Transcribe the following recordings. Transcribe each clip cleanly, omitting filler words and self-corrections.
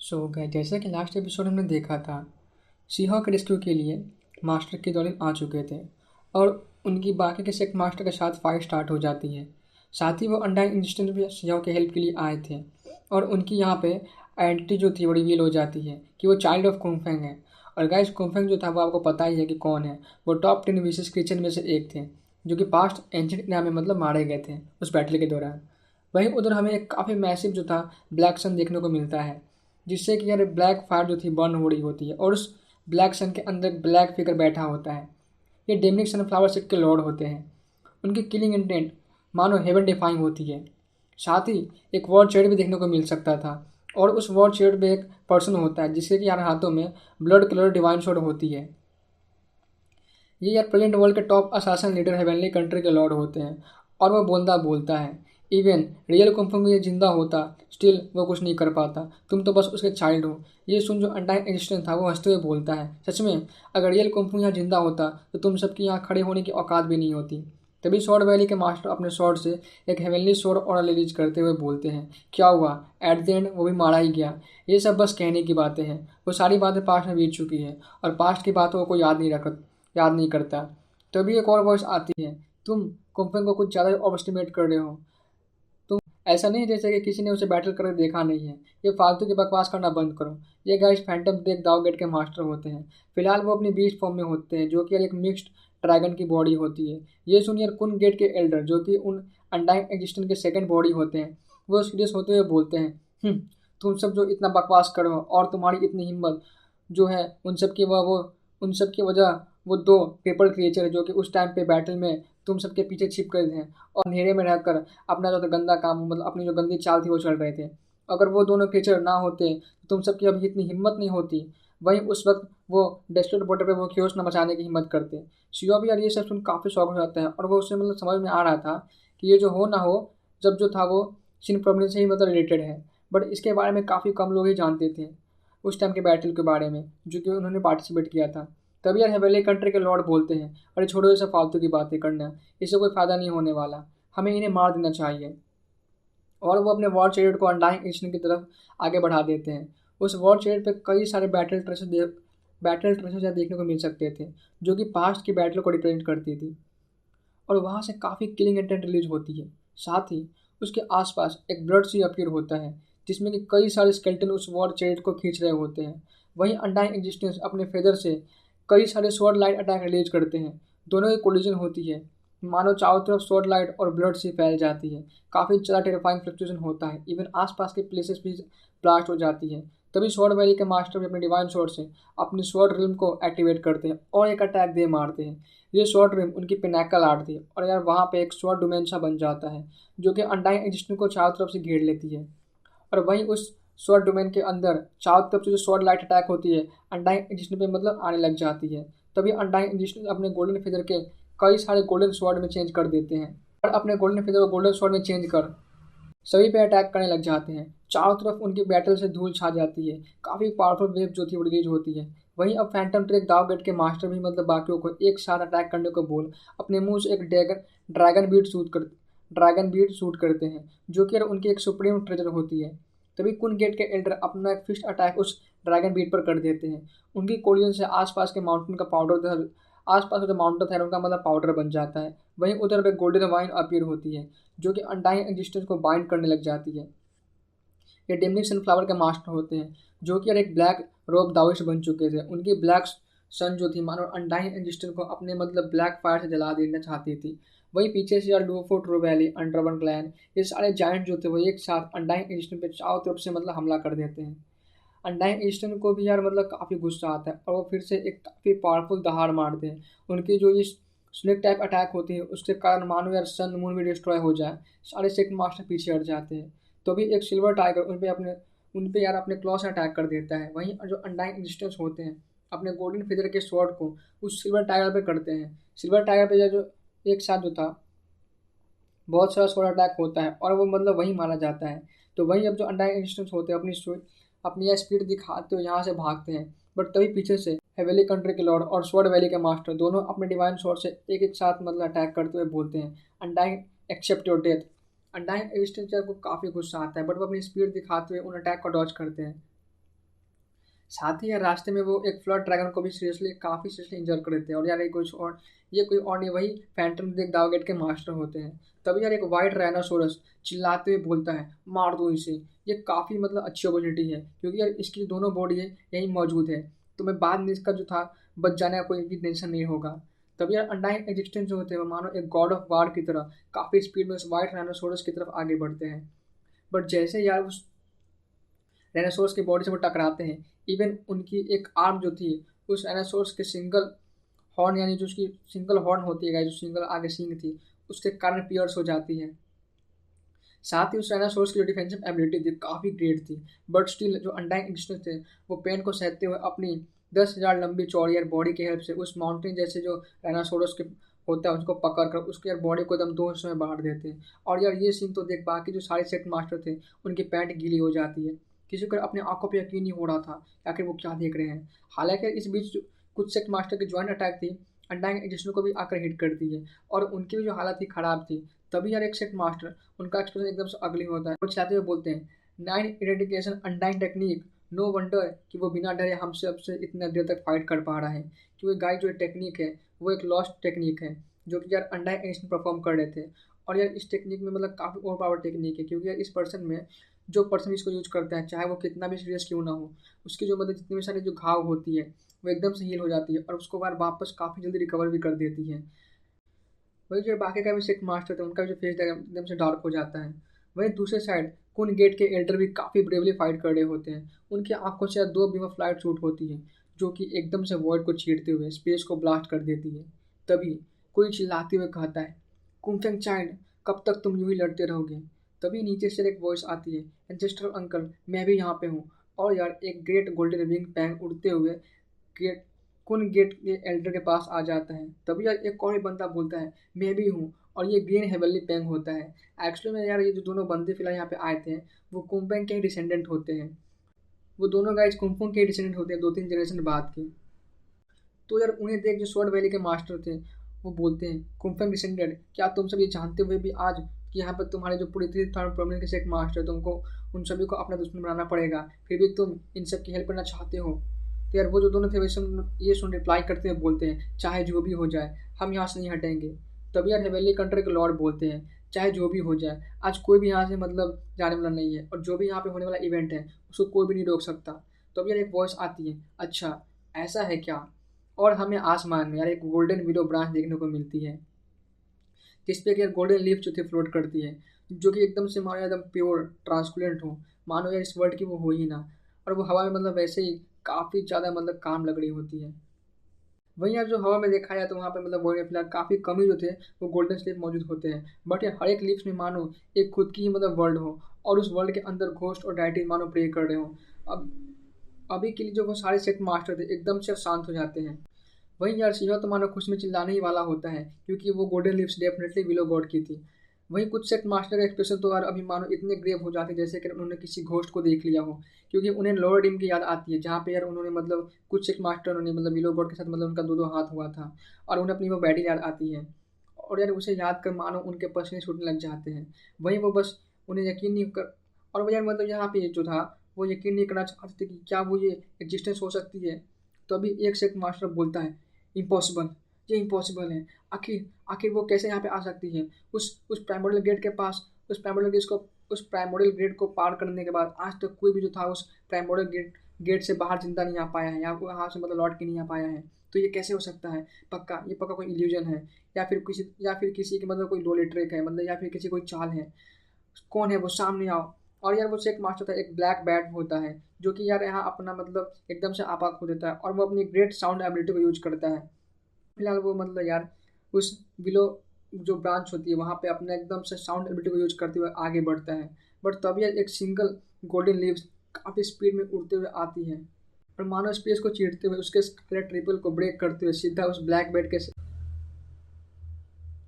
सो गए जैसा कि लास्ट एपिसोड हमने देखा था। सीहॉक रेस्क्यू के लिए मास्टर के दौरान आ चुके थे और उनकी बाकी के सेक्ट मास्टर के साथ फाइट स्टार्ट हो जाती है। साथ ही वो अनडाइन इंस्टेंट भी सीहॉक के हेल्प के लिए आए थे और उनकी यहाँ पे आइडेंटिटी जो थी वो रिवील हो जाती है कि वो चाइल्ड ऑफ कुंगफेंग है। और गाइस कुंगफेंग जो था वो आपको पता ही है कि कौन है। वो टॉप 10 विशेष क्रिएचर में से एक थे जो कि पास्ट एंशिएंट इंडिया में मतलब मारे गए थे उस बैटल के दौरान। वहीं उधर हमें एक काफ़ी मैसिव जो था ब्लैक सन देखने को मिलता है, जिससे कि यार ब्लैक फायर जो थी बर्न हो रही होती है और उस ब्लैक सन के अंदर एक ब्लैक फिगर बैठा होता है। ये डेमनिक सनफ्लावर सीड के लॉर्ड होते हैं। उनकी किलिंग इंटेंट मानो हेवन डिफाइंग होती है। साथ ही एक वॉर चेड भी देखने को मिल सकता था और उस वॉर चेड में एक पर्सन होता है जिसके कि यार हाथों में ब्लड कलर डिवाइन शॉट होती है। ये यार प्रेजेंट वर्ल्ड के टॉप असासन लीडर हेवनली कंट्री के लॉर्ड होते हैं और वह बोलता बोलता है। इवन रियल कुंफंग ये जिंदा होता स्टिल वो कुछ नहीं कर पाता, तुम तो बस उसके चाइल्ड हो। ये सुन जो अनडाइन एग्जिस्टेंस था वो हंसते हुए बोलता है, सच में अगर रियल कुंफंग यहाँ जिंदा होता तो तुम सबकी यहाँ खड़े होने की औकात भी नहीं होती। तभी स्वॉर्ड वैली के मास्टर अपने स्वॉर्ड से एक हेवनली स्वॉर्ड और रिलीज करते हुए बोलते हैं, क्या हुआ, एट द एंड वो भी मारा ही गया। ये सब बस कहने की बातें हैं, वो सारी बातें पास्ट में बीत चुकी है और पास्ट की बातों को कोई याद नहीं करता। तभी एक और वॉइस आती है, तुम कुंफन को कुछ ज़्यादा ओवर एस्टिमेट कर रहे हो। तुम ऐसा नहीं जैसे कि किसी ने उसे बैटल करके देखा नहीं है। ये फालतू की बकवास करना बंद करो। ये गाइस फैंटम देख दावगेट के मास्टर होते हैं। फिलहाल वो अपनी बीस्ट फॉर्म में होते हैं जो कि एक मिक्स्ड ड्रैगन की बॉडी होती है। ये सुनिए कुन गेट के एल्डर जो कि उन अनडाइंग एग्जिस्टेंस के सेकंड बॉडी होते हैं, वो सीरियस होते हुए बोलते हैं, तुम सब जो इतना बकवास करो और तुम्हारी इतनी हिम्मत जो है उन सब की वजह वो दो पेपर क्रिएचर है जो कि उस टाइम पे बैटल में तुम सबके पीछे छिप गए थे और अंधेरे में रहकर अपना जो गंदा काम मतलब अपनी जो गंदी चाल थी वो चल रहे थे। अगर वो दोनों क्रिएचर ना होते तो तुम सबकी अभी इतनी हिम्मत नहीं होती। वहीं उस वक्त वो डेस्ट्रॉयड बॉर्डर पे वो क्योस न मचाने की हिम्मत करते। शिवा भी यार ये सब सुन काफ़ी शौक हो जाता है और वो उससे मतलब समझ में आ रहा था कि ये जो हो ना हो जब जो था वो सिन प्रॉब्लम से ही मतलब रिलेटेड है। बट इसके बारे में काफ़ी कम लोग ही जानते थे उस टाइम के बैटल के बारे में जो कि उन्होंने पार्टिसिपेट किया था। तभी यार हेवेली कंट्री के लॉर्ड बोलते हैं, अरे छोड़ो ये सब फालतू की बातें करना, इससे कोई फ़ायदा नहीं होने वाला, हमें इन्हें मार देना चाहिए। और वो अपने वॉर चैरियट को अनडाइंग इंस्टेंट की तरफ आगे बढ़ा देते हैं। उस वॉर चैरियट पे कई सारे बैटल ट्रेसर देखने को मिल सकते थे जो कि पास्ट की बैटल को रिप्रेजेंट करती थी और वहाँ से काफ़ी किलिंग इंटेंट रिलीज होती है। साथ ही उसके आसपास एक ब्लड सी अपीयर होता है जिसमें कि कई सारे स्केल्टन उस वॉर चैरियट को खींच रहे होते हैं। वहीं अनडाइंग एग्जिस्टेंस अपने फेदर से कई सारे स्वॉर्ड लाइट अटैक रिलीज करते हैं। दोनों की कोलिजन होती है, मानो चारों तरफ स्वॉर्ड लाइट और ब्लड सी फैल जाती है। काफ़ी ज़्यादा टेरिफाइंग फ्लक्चुएशन होता है, इवन आसपास के प्लेसेस भी ब्लास्ट हो जाती है। तभी स्वॉर्ड वैली के मास्टर भी अपने डिवाइन स्वॉर्ड से अपनी स्वॉर्ड रिल्म को एक्टिवेट करते हैं और एक अटैक दे मारते हैं। ये स्वॉर्ड रिम उनकी पिनाकल आर्ट थी और यार वहाँ पे एक स्वॉर्ड डिमेंशा बन जाता है जो कि अनडाइंग एग्जिस्टेंस को चारों तरफ से घेर लेती है। और वहीं उस स्वॉर्ड डोमेन के अंदर चारों तरफ से जो स्वॉर्ड लाइट अटैक होती है अनडाइंग एग्जिस्टेंस पे मतलब आने लग जाती है। तभी अनडाइंग एग्जिस्टेंस अपने गोल्डन फेदर के कई सारे गोल्डन स्वॉर्ड में चेंज कर देते हैं और अपने गोल्डन फेदर को गोल्डन स्वॉर्ड में चेंज कर सभी पे अटैक करने लग जाते हैं। चारों तरफ उनकी बैटल से धूल छा जाती है, काफ़ी पावरफुल वेव जो थी वो रिलीज होती है। वहीं अब फैंटम ट्रेक दावगेट के मास्टर भी मतलब बाकियों को एक साथ अटैक करने को बोल अपने मुंह से एक ड्रैगन बीट शूट करते हैं जो कि उनकी एक सुप्रीम ट्रेजर होती है। तभी कुन गेट के एल्डर अपना एक फिस्ट अटैक उस ड्रैगन बीट पर कर देते हैं। उनकी कोलिजन से आसपास के माउंटेन का पाउडर आसपास का जो माउंटेन था उनका मतलब पाउडर बन जाता है। वहीं उधर पे गोल्डन वाइन अपीयर होती है जो कि अनडाइंग एग्जिस्टेंस को बाइंड करने लग जाती है। ये डेमनिक सनफ्लावर के मास्टर होते हैं जो कि यार एक ब्लैक रोब दाविश बन चुके थे। उनकी ब्लैक सन जो थी मानो अनडाइंग एग्जिस्टेंस को अपने मतलब ब्लैक फायर से जला देना चाहती थी। वहीं पीछे से यार लूफो ट्रू वैली अंडरवन क्लैन ये सारे जाइंट जो थे वो एक साथ अनडाइंग एग्जिस्टेंस पे चारों तरफ से मतलब हमला कर देते हैं। अनडाइंग एजिस्टेंस को भी यार मतलब काफ़ी गुस्सा आता है और वो फिर से एक काफ़ी पावरफुल दहाड़ मारते हैं। उनकी जो ये स्नेक टाइप अटैक होती है उसके कारण मानो यार सन मून भी डिस्ट्रॉय हो जाए, सारे सेक्ट मास्टर पीछे हट जाते हैं। तो भी एक सिल्वर टाइगर उन पे यार अपने क्लॉ से अटैक कर देता है। वहीं जो अनडाइंग एजिस्टेंस होते हैं अपने गोल्डन फिदर के स्वॉर्ड को उस सिल्वर टाइगर पे करते हैं। सिल्वर टाइगर पे जो एक साथ जो था बहुत सारा स्वॉर्ड अटैक होता है और वो मतलब वहीं मारा जाता है। तो वहीं अब जो अनडाइंग एजिस्टेंस होते हैं अपनी यह स्पीड दिखाते हुए यहाँ से भागते हैं। बट तभी पीछे से हेवेली कंट्री के लॉर्ड और स्वॉर्ड वैली के मास्टर दोनों अपने डिवाइन स्वॉर्ड से एक एक साथ मतलब अटैक करते हुए बोलते हैं, undying except your death. Undying existence को काफ़ी गुस्सा आता है बट वो अपनी स्पीड दिखाते हुए उन अटैक को डॉज करते हैं। साथ ही यार रास्ते में वो एक फ्लड ड्रैगन को भी काफ़ी सीरियसली इंजर कर देते हैं। और यार ये कोई और नहीं, वही फैंटम द दावगेट के मास्टर होते हैं। तभी यार एक वाइट राइनोसोरस चिल्लाते हुए बोलता है, मार दो इसे। ये काफ़ी मतलब अच्छी अपॉर्चुनिटी है क्योंकि यार इसकी दोनों बॉडी है यहीं मौजूद है, तो मैं बाद में इसका जो था बच जाने का कोई भी टेंशन नहीं होगा। तभी यार अनडाइंग एग्जिस्टेंस जो होते हैं वो मानो एक गॉड ऑफ वार की तरह काफ़ी स्पीड में उस वाइट राइनोसोरस की तरफ आगे बढ़ते हैं। बट जैसे यार उस डायनासोर्स की बॉडी से वो टकराते हैं, इवन उनकी एक आर्म जो थी उस डायनासोर्स के सिंगल हॉर्न, यानी जो उसकी सिंगल हॉर्न होती है, जो सिंगल आगे सींग थी, उसके कारण पियर्स हो जाती है। साथ ही उस डायनासोर्स की जो डिफेंसिव एबिलिटी थी काफ़ी ग्रेट थी। बट स्टिल जो अनडाइंग इंस्टिंक्ट थे वो पेन को सहते हुए अपनी 10,000 लंबी चौड़ी यार बॉडी की हेल्प से उस माउंटेन जैसे जो डायनासोरस के होता है उसको पकड़ कर उसकी यार बॉडी को एकदम दो हिस्सों में बांट देते हैं। और यार ये सीन तो देख, बाकी जो सारे सेट मास्टर थे उनकी पैंट गीली हो जाती है। किसी को अपने आंखों पर यकीन नहीं हो रहा था आखिर वो क्या देख रहे हैं। हालांकि इस बीच कुछ सेट मास्टर की ज्वाइंट अटैक थी अनडाइंग एग्जिस्टेंस को भी आकर हिट करती है और उनकी भी जो हालत थी खराब थी। तभी यार एक सेट मास्टर, उनका एक्सप्रेशन एकदम से अगली होता है, वो चिल्लाते हुए बोलते हैं, nine eradication undying technique, no wonder कि वो बिना डरे हमसे अब से इतना देर तक फाइट कर पा रहा है। क्योंकि गाय जो टेक्निक है वो एक लॉस्ट टेक्निक है जो कि यार अनडाइन एडिशन परफॉर्म कर रहे थे। और यार इस टेक्निक में मतलब काफ़ी ओवर पावर टेक्निक है क्योंकि यार इस पर्सन में जो पर्सन इसको यूज करता है चाहे वो कितना भी सीरियस क्यों ना हो, उसकी जो मतलब जितनी भी सारी जो घाव होती है वो एकदम से हील हो जाती है और उसको बार वापस काफ़ी जल्दी रिकवर भी कर देती है। वही जो बाकी का भी सिख मास्टर थे उनका भी जो फेस एकदम से डार्क हो जाता है। वहीं दूसरे साइड कुन गेट के एल्डर भी काफ़ी ब्रेवली फाइट कर रहे होते हैं। उनकी आंखों से दो बीम ऑफ लाइट शूट होती है जो कि एकदम से वॉइड को चीरते हुए स्पेस को ब्लास्ट कर देती है। तभी कोई चिल्लाते हुए कहता है, कुमफेंग चाइल्ड, कब तक तुम यूं ही लड़ते रहोगे। तभी नीचे से एक वॉइस आती है, एंसेस्ट्रल अंकल मैं भी यहाँ पे हूँ। और यार एक ग्रेट गोल्डन विंग पैंग उड़ते हुए गेट कुन गेट के एल्डर के पास आ जाता है। तभी यार एक और ही बंदा बोलता है, मैं भी हूँ। और ये ग्रीन हेवनली पेंग होता है। एक्चुअली में यार ये जो दोनों बंदे फिलहाल यहाँ पे आए थे वो कुमपेंग के ही डिसेंडेंट होते हैं। वो दोनों गाइज कुमफुंग के ही डिसेंडेंट होते हैं 2-3 जनरेशन बाद के। तो यार उन्हें देख जो स्वॉर्ड वैली के मास्टर थे वो बोलते हैं, कुमफेंग डिसेंडेंट क्या तुम सब ये जानते हुए भी आज कि यहाँ पर तुम्हारे जो पूरी 3 प्रोमिनेंट के एक मास्टर, तुमको उन सभी को अपना दुश्मन बनाना पड़ेगा, फिर भी तुम इन सब की हेल्प करना चाहते हो। तो यार वो जो दोनों थे वे ये सुन रिप्लाई करते हुए बोलते हैं, चाहे जो भी हो जाए हम यहाँ से नहीं हटेंगे। तभी यार हेवेली कंट्री के लॉर्ड बोलते हैं, चाहे जो भी हो जाए आज कोई भी यहाँ से मतलब जाने वाला नहीं है और जो भी यहाँ पे होने वाला इवेंट है उसको कोई भी नहीं रोक सकता। तो अब यार एक वॉइस आती है, अच्छा ऐसा है क्या। और हमें आसमान में यार एक गोल्डन विडो ब्रांच देखने को मिलती है जिस पे यार गोल्डन लीफ जो थी फ्लोट करती है, जो कि एकदम से मानो एकदम प्योर ट्रांसपेरेंट हो, मानो यार इस वर्ल्ड की वो हो ही ना। और वो हवा में मतलब वैसे ही काफ़ी ज़्यादा मतलब काम लग रही होती है। वहीं यार जो हवा में देखा जाए तो वहाँ पे मतलब वर्ल्ड में फिलहाल काफ़ी कम ही जो थे वो गोल्डन स्लीप मौजूद होते हैं। बट यार हर एक लीफ में मानो एक खुद की ही मतलब वर्ल्ड हो और उस वर्ल्ड के अंदर घोस्ट और डाइटी मानो प्रे कर रहे हो। अब अभी के लिए जो वो सारे सेट मास्टर थे एकदम से शांत हो जाते हैं। वहीं यार शिवा तो मानो खुश में चिल्लाने ही वाला होता है क्योंकि वो golden lips definitely willow God की थी। वहीं कुछ सेट मास्टर का एक्सप्रेशन तो यार अभी मानो इतने ग्रेव हो जाते जैसे कि उन्होंने किसी घोस्ट को देख लिया हो, क्योंकि उन्हें लोअर डिम की याद आती है जहाँ पे यार उन्होंने मतलब कुछ सेट मास्टर उन्होंने मतलब विलो गॉड के साथ मतलब उनका 2-2 हाथ हुआ था और उन्हें अपनी वो बैटल याद आती है। और यार उसे याद कर मानो उनके पसीने छूटने लग जाते हैं। वहीं वो बस उन्हें यकीन नहीं कर, और वो यार मतलब यहाँ पे जो था वो यकीन नहीं करना चाहते थे कि क्या वो ये एग्जिस्टेंस हो सकती है। तो अभी एक सेट मास्टर बोलता है, इम्पॉसिबल, ये इम्पॉसिबल है। आखिर आखिर वो कैसे यहाँ पे आ सकती है। उस प्राइमोरियल गेट के पास, उस प्राइमोरियल गेट को पार करने के बाद आज तक कोई भी जो था उस प्राइमोरियल गेट से बाहर जिंदा नहीं आ पाया है या वो यहाँ से मतलब लौट के नहीं आ पाया है। तो ये कैसे हो सकता है। ये पक्का कोई इल्यूजन है या फिर किसी की मतलब कोई लोली ट्रिक है मतलब या फिर किसी कोई चाल है। कौन है वो, सामने आओ। और यार वो एक मास्टर था, एक ब्लैक बैट होता है जो कि यार यहाँ अपना मतलब एकदम से आपा खो देता है और वो अपनी ग्रेट साउंड एबिलिटी को यूज करता है। फिलहाल वो मतलब यार उस विलो जो ब्रांच होती है वहाँ पे अपना एकदम से साउंड एबिलिटी को यूज करते हुए आगे बढ़ता है। बट तभी यार एक सिंगल गोल्डन लीव्स काफ़ी स्पीड में उड़ते हुए आती है और मानो स्पेस को चीरते हुए उसके स्केलेट ट्रिपल को ब्रेक करते हुए सीधा उस ब्लैक बेड के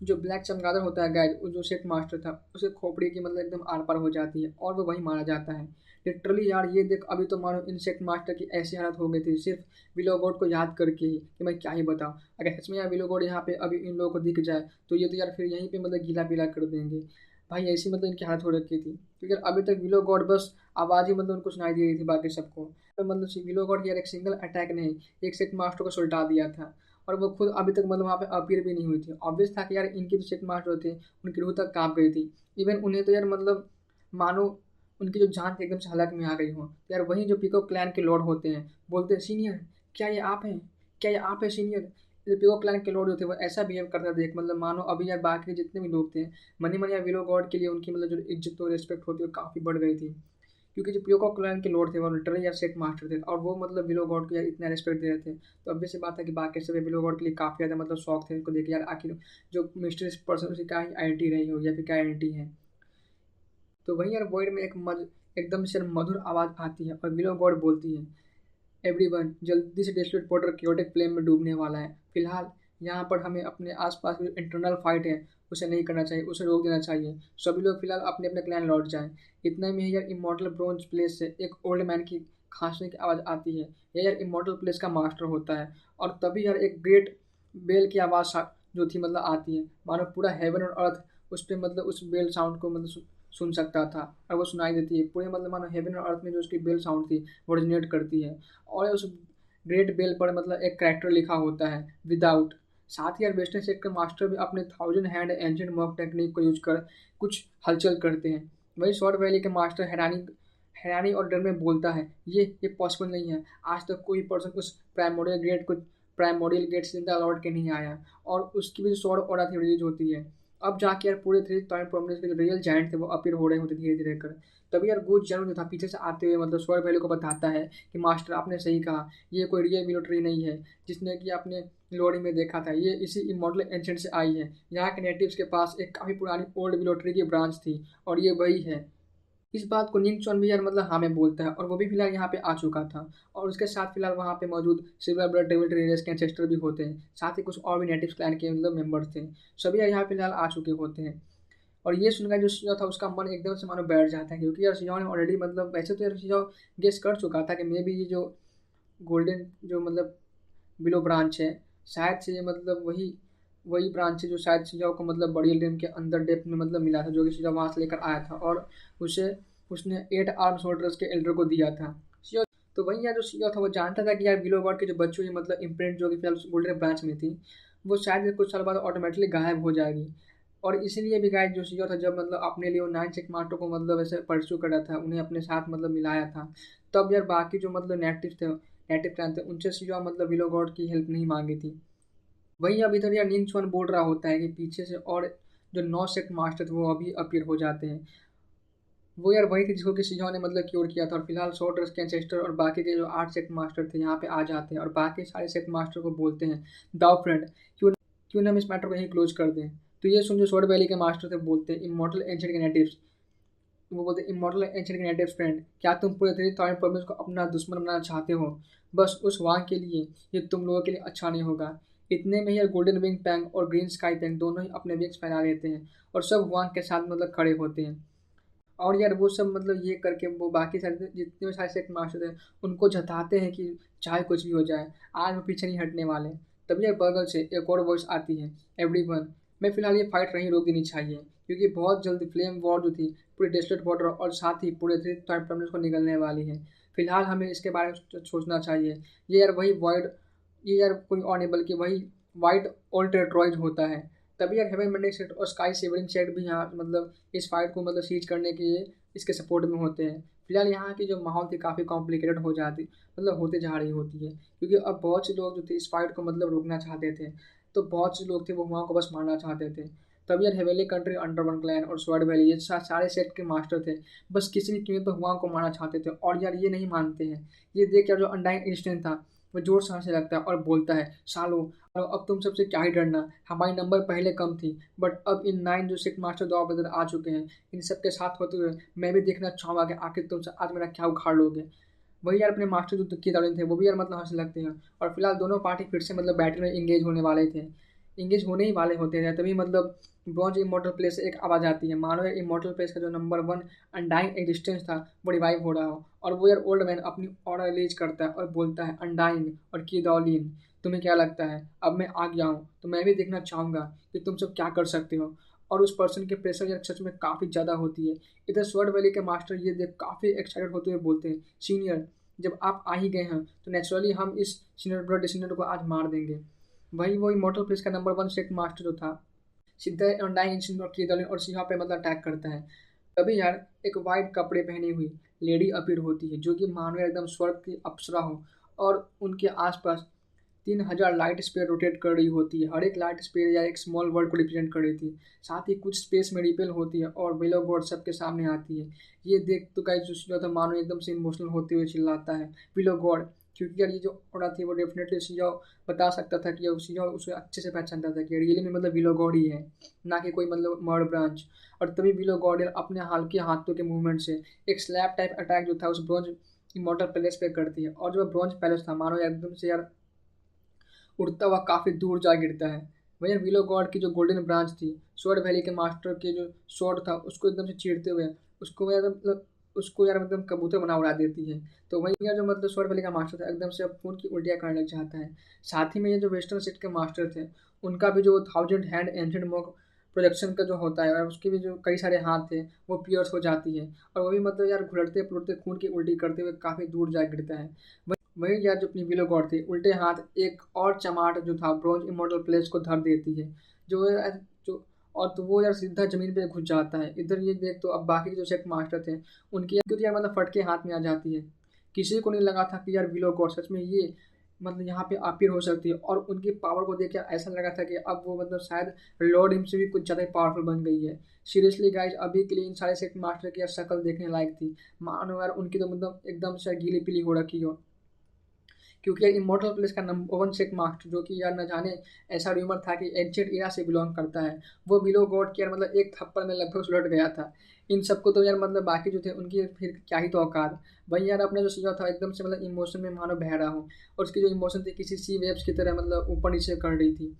जो ब्लैक चमगादड़ होता है गाइड, वो जो सेट मास्टर था उसे खोपड़ी की मतलब एकदम आर पार हो जाती है और वो वहीं मारा जाता है। लिटरली यार ये देख अभी तो मानो इंसेक्ट मास्टर की ऐसी हालत हो गई थी सिर्फ विलो गॉड को याद करके ही कि मैं क्या ही बताऊँ। अगर सच में यार विलो गॉड यहाँ पे अभी इन लोगों को दिख जाए तो ये तो यार फिर यहीं पे मतलब गीला पीला कर देंगे। भाई ऐसी मतलब इनकी हालत हो रखी थी, क्योंकि अभी तक विलो गॉड बस आवाज़ ही मतलब उनको सुनाई दे रही थी बाकी सबको। तो मतलब विलो गॉड यार एक सिंगल अटैक नहीं, एक सेक्ट मास्टर को सुलटा दिया था, और वो खुद अभी तक मतलब वहाँ पे अपीयर भी नहीं हुई थी। ऑब्वियस था कि यार इनकी जो सेक्ट मास्टर थे उनकी रूह तक काँप गई थी। इवन उन्हें तो यार मतलब मानो उनकी जो जान थी एकदम से हलक में आ गई हो। तो यार वहीं जो पीकॉक क्लैन के लॉर्ड होते हैं बोलते हैं, सीनियर क्या ये आप हैं, क्या ये आप हैं सीनियर। जो पीकॉक क्लैन के लॉर्ड जो थे वो ऐसा बिहेव करता देख मतलब मानो अभी यार बाकी जितने भी लोग थे मनी मनी या विलो गॉड के लिए उनकी मतलब जो इज्जत और रिस्पेक्ट होती है वो काफ़ी बढ़ गई थी। क्योंकि जो पीकॉक क्लैन के लॉर्ड थे वो लिटरली यार सेट मास्टर थे, और वो मतलब विलो गॉड को यार इतना रिस्पेक्ट दे रहे थे। तो obvious सी बात है कि बाकी सब विलो गॉड के लिए काफ़ी ज़्यादा मतलब शौक थे उनको देख के, यार आखिर जो मिस्टीरियस पर्सन उसकी क्या आइडेंटिटी रही हो या फिर क्या आइडेंटिटी है। तो वहीं यार वॉइड में एकदम से मधुर आवाज़ आती है और विलो गॉड बोलती है, एवरीवन जल्दी से डेस्टिनेट पोर्टर क्योटिक फ्लेम में डूबने वाला है। फिलहाल यहाँ पर हमें अपने आसपास की जो इंटरनल फाइट है उसे नहीं करना चाहिए, उसे रोक देना चाहिए। सभी लोग फिलहाल अपने अपने क्लैन लौट जाएं। इतना में ही यार इमॉर्टल ब्रोंज प्लेस से एक ओल्ड मैन की खांसने की आवाज़ आती है। यह यार इमॉर्टल प्लेस का मास्टर होता है, और तभी यार एक ग्रेट बेल की आवाज़ जो थी मतलब आती है, मानो पूरा हेवन और अर्थ उस पर मतलब उस बेल साउंड को मतलब सुन सकता था। और वो सुनाई देती है पूरे मतलब मानो हेवन और अर्थ में जो उसकी बेल साउंड थी वो ओरिजिनेट करती है। और उस ग्रेट बेल पर मतलब एक कैरेक्टर लिखा होता है, विदाउट। साथ ही यार वेस्टर्न सेट के मास्टर भी अपने 1000 हैंड एंशिएंट मॉक टेक्निक को यूज कर कुछ हलचल करते हैं। वही शॉर्ट वैली के मास्टर हैरानी हैरानी और डर में बोलता है, ये पॉसिबल नहीं है। आज तक कोई पर्सन उस प्राइमोडियल गेट से जिंदा लौट के नहीं आया। और उसकी भी जो स्वord ऑरा थी रिलीज होती है। अब जाके यार पूरे थ्री टाइम प्रोमिनेंस के जो रियल जायंट थे वो अपीयर हो रहे होते धीरे धीरे कर। तभी यार गुड जनरल जो था पीछे से आते हुए मतलब स्वॉर्ड वैली को बताता है कि मास्टर आपने सही कहा, ये कोई रियल मिलिट्री नहीं है जिसने कि आपने लोरी में देखा था, ये इसी इमॉर्टल एंशिएंट से आई है। यहाँ के नेटिव्स के पास एक काफ़ी पुरानी ओल्ड मिलिट्री की ब्रांच थी, और ये वही है। इस बात को निंग चॉन भी यार मतलब हाँ में बोलता है, और वो भी फिलहाल यहाँ पे आ चुका था। और उसके साथ फिलहाल वहाँ पे मौजूद सिल्वर ब्लड डेविल रेस के एंसेस्टर भी होते हैं, साथ ही कुछ और भी नेटिव क्लैन के मतलब मेंबर्स थे। सभी यार यहाँ फिलहाल आ चुके होते हैं। और ये सुनकर जो शिजाओ था उसका मन एकदम से मानो बैठ जाता है, क्योंकि यार शिजाओ ने ऑलरेडी मतलब वैसे तो यार शिजाओ गेस कर चुका था कि मे बी ये जो गोल्डन जो मतलब बिलो ब्रांच है शायद से ये मतलब वही वही ब्रांच है जो शायद शिजाओ को मतलब बड़ी रिम के अंदर डेप्थ में मतलब मिला था, जो कि शिजाओ वहाँ से लेकर आया था, और उसे उसने 8 आर्म सोल्डर्स के एल्डर को दिया था शिजाओ। तो वही यार जो शिजाओ था वो जानता था कि यार बिलो गॉड के जो बच्चों की मतलब इम्प्रिंट जो कि फिलहाल गोल्डन ब्रांच में थी वो शायद कुछ साल बाद ऑटोमेटिकली गायब हो जाएगी। और इसीलिए भी गाइस जो शिजाओ था जब मतलब अपने लिए वो 9 चेक मास्टर को मतलब ऐसे परस्यू कर रहा था, उन्हें अपने साथ मतलब मिलाया था, तब यार बाकी जो मतलब नेटिव क्लैन थे उनसे शिजाओ मतलब विलो गॉड की हेल्प नहीं मांगी थी। वहीं अब इधर यार निंग चुआन बोल रहा होता है कि पीछे से और जो 9 सेक्ट मास्टर थे वो अभी अपीयर हो जाते हैं। वो यार वही थे जिसको कि शिजाओ ने मतलब क्योर किया था, और फिलहाल शॉर्ट के एंसेस्टर और बाकी के जो 8 सेक्ट मास्टर थे यहाँ पे आ जाते हैं, और बाकी सारे सेक्ट मास्टर को बोलते हैं, दाओ फ्रेंड क्यों ना हम इस मैटर को यहीं क्लोज कर दें। तो ये सुन जो शॉर्ट वैली के मास्टर थे बोलते हैं, इमॉर्टल एंशिएंट के नेटिव्स वो बोलते हैं, इमॉर्टल एंशिएंट के नेटिव्स फ्रेंड, क्या तुम पूरे 3000 प्रोविंस को अपना दुश्मन बनाना चाहते हो बस उस वांग के लिए? ये तुम लोगों के लिए अच्छा नहीं होगा। इतने में ही यार गोल्डन विंग पैंग और ग्रीन स्काई पैंग दोनों ही अपने विंग्स फैला लेते हैं और सब वांग के साथ मतलब खड़े होते हैं। और यार वो सब मतलब ये करके वो बाकी सारे जितने भी सारे सेक्ट मास्टर हैं उनको जताते हैं कि चाहे कुछ भी हो जाए आज वो पीछे नहीं हटने वाले। तभी यार बगल से एक और वॉइस आती है, एवरीवन मैं फिलहाल ये फाइट नहीं रोक देनी चाहिए, क्योंकि बहुत जल्द फ्लेम वॉर जो थी पूरे डेस्टर्ट बॉर्डर और साथ ही पूरे थ्री प्लैनेट्स को निकलने वाली है। फिलहाल हमें इसके बारे में सोचना चाहिए। ये यार वही वॉइड ये यार कोई और नहीं बल्कि वही वाइट ऑल्टेट्रॉइज होता है। तभी यार हेवन बेंडिंग सेट और स्काई सेवरिंग सेट भी यहाँ मतलब इस फाइट को मतलब सीज करने के लिए इसके सपोर्ट में होते हैं। फिलहाल यहाँ की जो माहौल थी काफ़ी कॉम्प्लिकेटेड हो जाती मतलब होते जा रही होती है, क्योंकि अब बहुत से लोग जो थे इस फाइट को मतलब रोकना चाहते थे, तो बहुत से लोग थे वो वहाँ को बस मारना चाहते थे। तब यार हेवेली कंट्री अंडर वन क्लैन और स्वर्ड वैली ये सारे सेट के मास्टर थे, बस किसी भी कीमत पर हुआ को मारना चाहते थे, और यार ये नहीं मानते हैं। ये देख यार जो अनडाइंग इंस्टेंट था वो जोर से हंसने लगता है और बोलता है, सालो अब तुम सबसे क्या ही डरना, हमारी नंबर पहले कम थी बट अब इन 9 जो सिख मास्टर दो बदर आ चुके हैं, इन सब के साथ होते हुए मैं भी देखना चाहूँगा कि आखिर तुमसे आज मेरा क्या उखाड़ लोगे। वही यार अपने मास्टर जो की दारुन थे वो भी यार मतलब हंसने लगते हैं, और फिलहाल दोनों पार्टी फिर से मतलब बैटल में इंगेज होने वाले थे, इंगेज होने ही वाले होते हैं। तभी मतलब ब्रॉन्ज इमोर्टल प्लेस से एक आवाज़ आती है, मानो यार इमोर्टल प्लेस का जो नंबर 1 अनडाइंग एग्जिस्टेंस था वो रिवाइव हो रहा हो, और वो यार ओल्ड मैन अपनी ऑरा रिलीज करता है और बोलता है, अनडाइंग और की दौलीन तुम्हें क्या लगता है अब मैं आ गया हूँ, तो मैं भी देखना चाहूँगा कि तुम सब क्या कर सकते हो। और उस पर्सन के प्रेशर यार सच में काफ़ी ज़्यादा होती है। इधर स्वॉर्ड वैली के मास्टर ये देख काफ़ी एक्साइटेड होते हुए बोलते हैं, सीनियर जब आप आ ही गए हैं तो नेचुरली हम इस सीनियर ब्लड सीनियर को आज मार देंगे। वही वो इमॉर्टल प्लेस का नंबर 1 सेट मास्टर जो था सीधा अनडाइंग इंसिडेंट और कीदलिन और सिंहा पे मतलब अटैक करता है। तभी यार एक वाइट कपड़े पहनी हुई लेडी अपीयर होती है जो कि मानो एकदम स्वर्ग की अप्सरा हो, और उनके आसपास 3000 लाइट स्पीयर रोटेट कर रही होती है। हर एक लाइट स्पीयर या एक स्मॉल वर्ल्ड को रिप्रेजेंट कर रही थी। साथ ही कुछ स्पेस में रिपेल होती है और बेलो गॉड सबके सामने आती है। ये देख तो गाइस जो था मानो एकदम से इमोशनल होते हुए चिल्लाता है बेलो गॉड, क्योंकि यार ये जो ऑरा थी वो डेफिनेटली सीओ बता सकता था कि सीओ उसे अच्छे से पहचानता था कि रियली में मतलब विलो गॉड ही है, ना कि कोई मतलब मर्ड ब्रांच। और तभी विलो गॉड अपने हल्के हाथों के मूवमेंट से एक स्लैब टाइप अटैक जो था उस ब्रॉन्ज इमॉर्टल पैलेस पे करती है, और जो ब्रॉन्ज पैलेस था मानो एकदम से यार उड़ता हुआ काफ़ी दूर जा गिरता है। वहीं विलो गॉड की जो गोल्डन ब्रांच थी स्वॉर्ड वैली के मास्टर के जो स्वॉर्ड था उसको एकदम से चीरते हुए उसको यार मतलब कबूतर बना उड़ा देती है। तो वहीं यार जो मतलब स्वॉर्ड वैली का मास्टर था एकदम से अब खून की उल्टियाँ करने लग जाता है। साथ ही में ये जो वेस्टर्न सेट के मास्टर थे उनका भी जो 1000 हैंड एंशेंट मॉक प्रोजेक्शन का जो होता है और उसके भी जो कई सारे हाथ थे वो पियर्स हो जाती है, और वो भी मतलब यार घुलटते पुलटते खून की उल्टी करते हुए काफ़ी दूर जा गिरता है। वही यार जो अपनी विलो गॉड थी उल्टे हाथ एक और चमाट जो था ब्रॉन्ज इमॉर्टल प्लेस को धर देती है, जो जो और तो वो यार सीधा जमीन पे घुस जाता है। इधर ये देख तो अब बाकी के जो सेट मास्टर थे उनकी यार यार मतलब फटके हाथ में आ जाती है। किसी को नहीं लगा था कि यार विलो गॉड सच में ये मतलब यहाँ पे अपीयर हो सकती है, और उनकी पावर को देख के ऐसा लगा था कि अब वो मतलब शायद लॉर्ड हिम से भी कुछ ज़्यादा पावरफुल बन गई है। सीरियसली गाइज अभी के लिए इन सारे सेट मास्टर की यार शक्ल देखने लायक थी। मानो यार उनकी तो मतलब एकदम से गीली पीली हो रखी हो, क्योंकि यार इमॉर्टल प्लेस का नंबर 1 सेट मास्टर जो कि यार न जाने ऐसा र्यूमर था कि एंशिएंट एरा से बिलोंग करता है, वो बिलो गॉड की यार मतलब एक थप्पड़ में लगभग सुलट गया था। इन सबको तो यार मतलब बाकी जो थे उनकी फिर क्या ही तो औकात। वही यार अपना जो सीओ था एकदम से मतलब इमोशन में मानो बह रहा हो, और उसकी जो इमोशन थी किसी सी वेव्स की तरह मतलब ऊपर नीचे कर रही थी।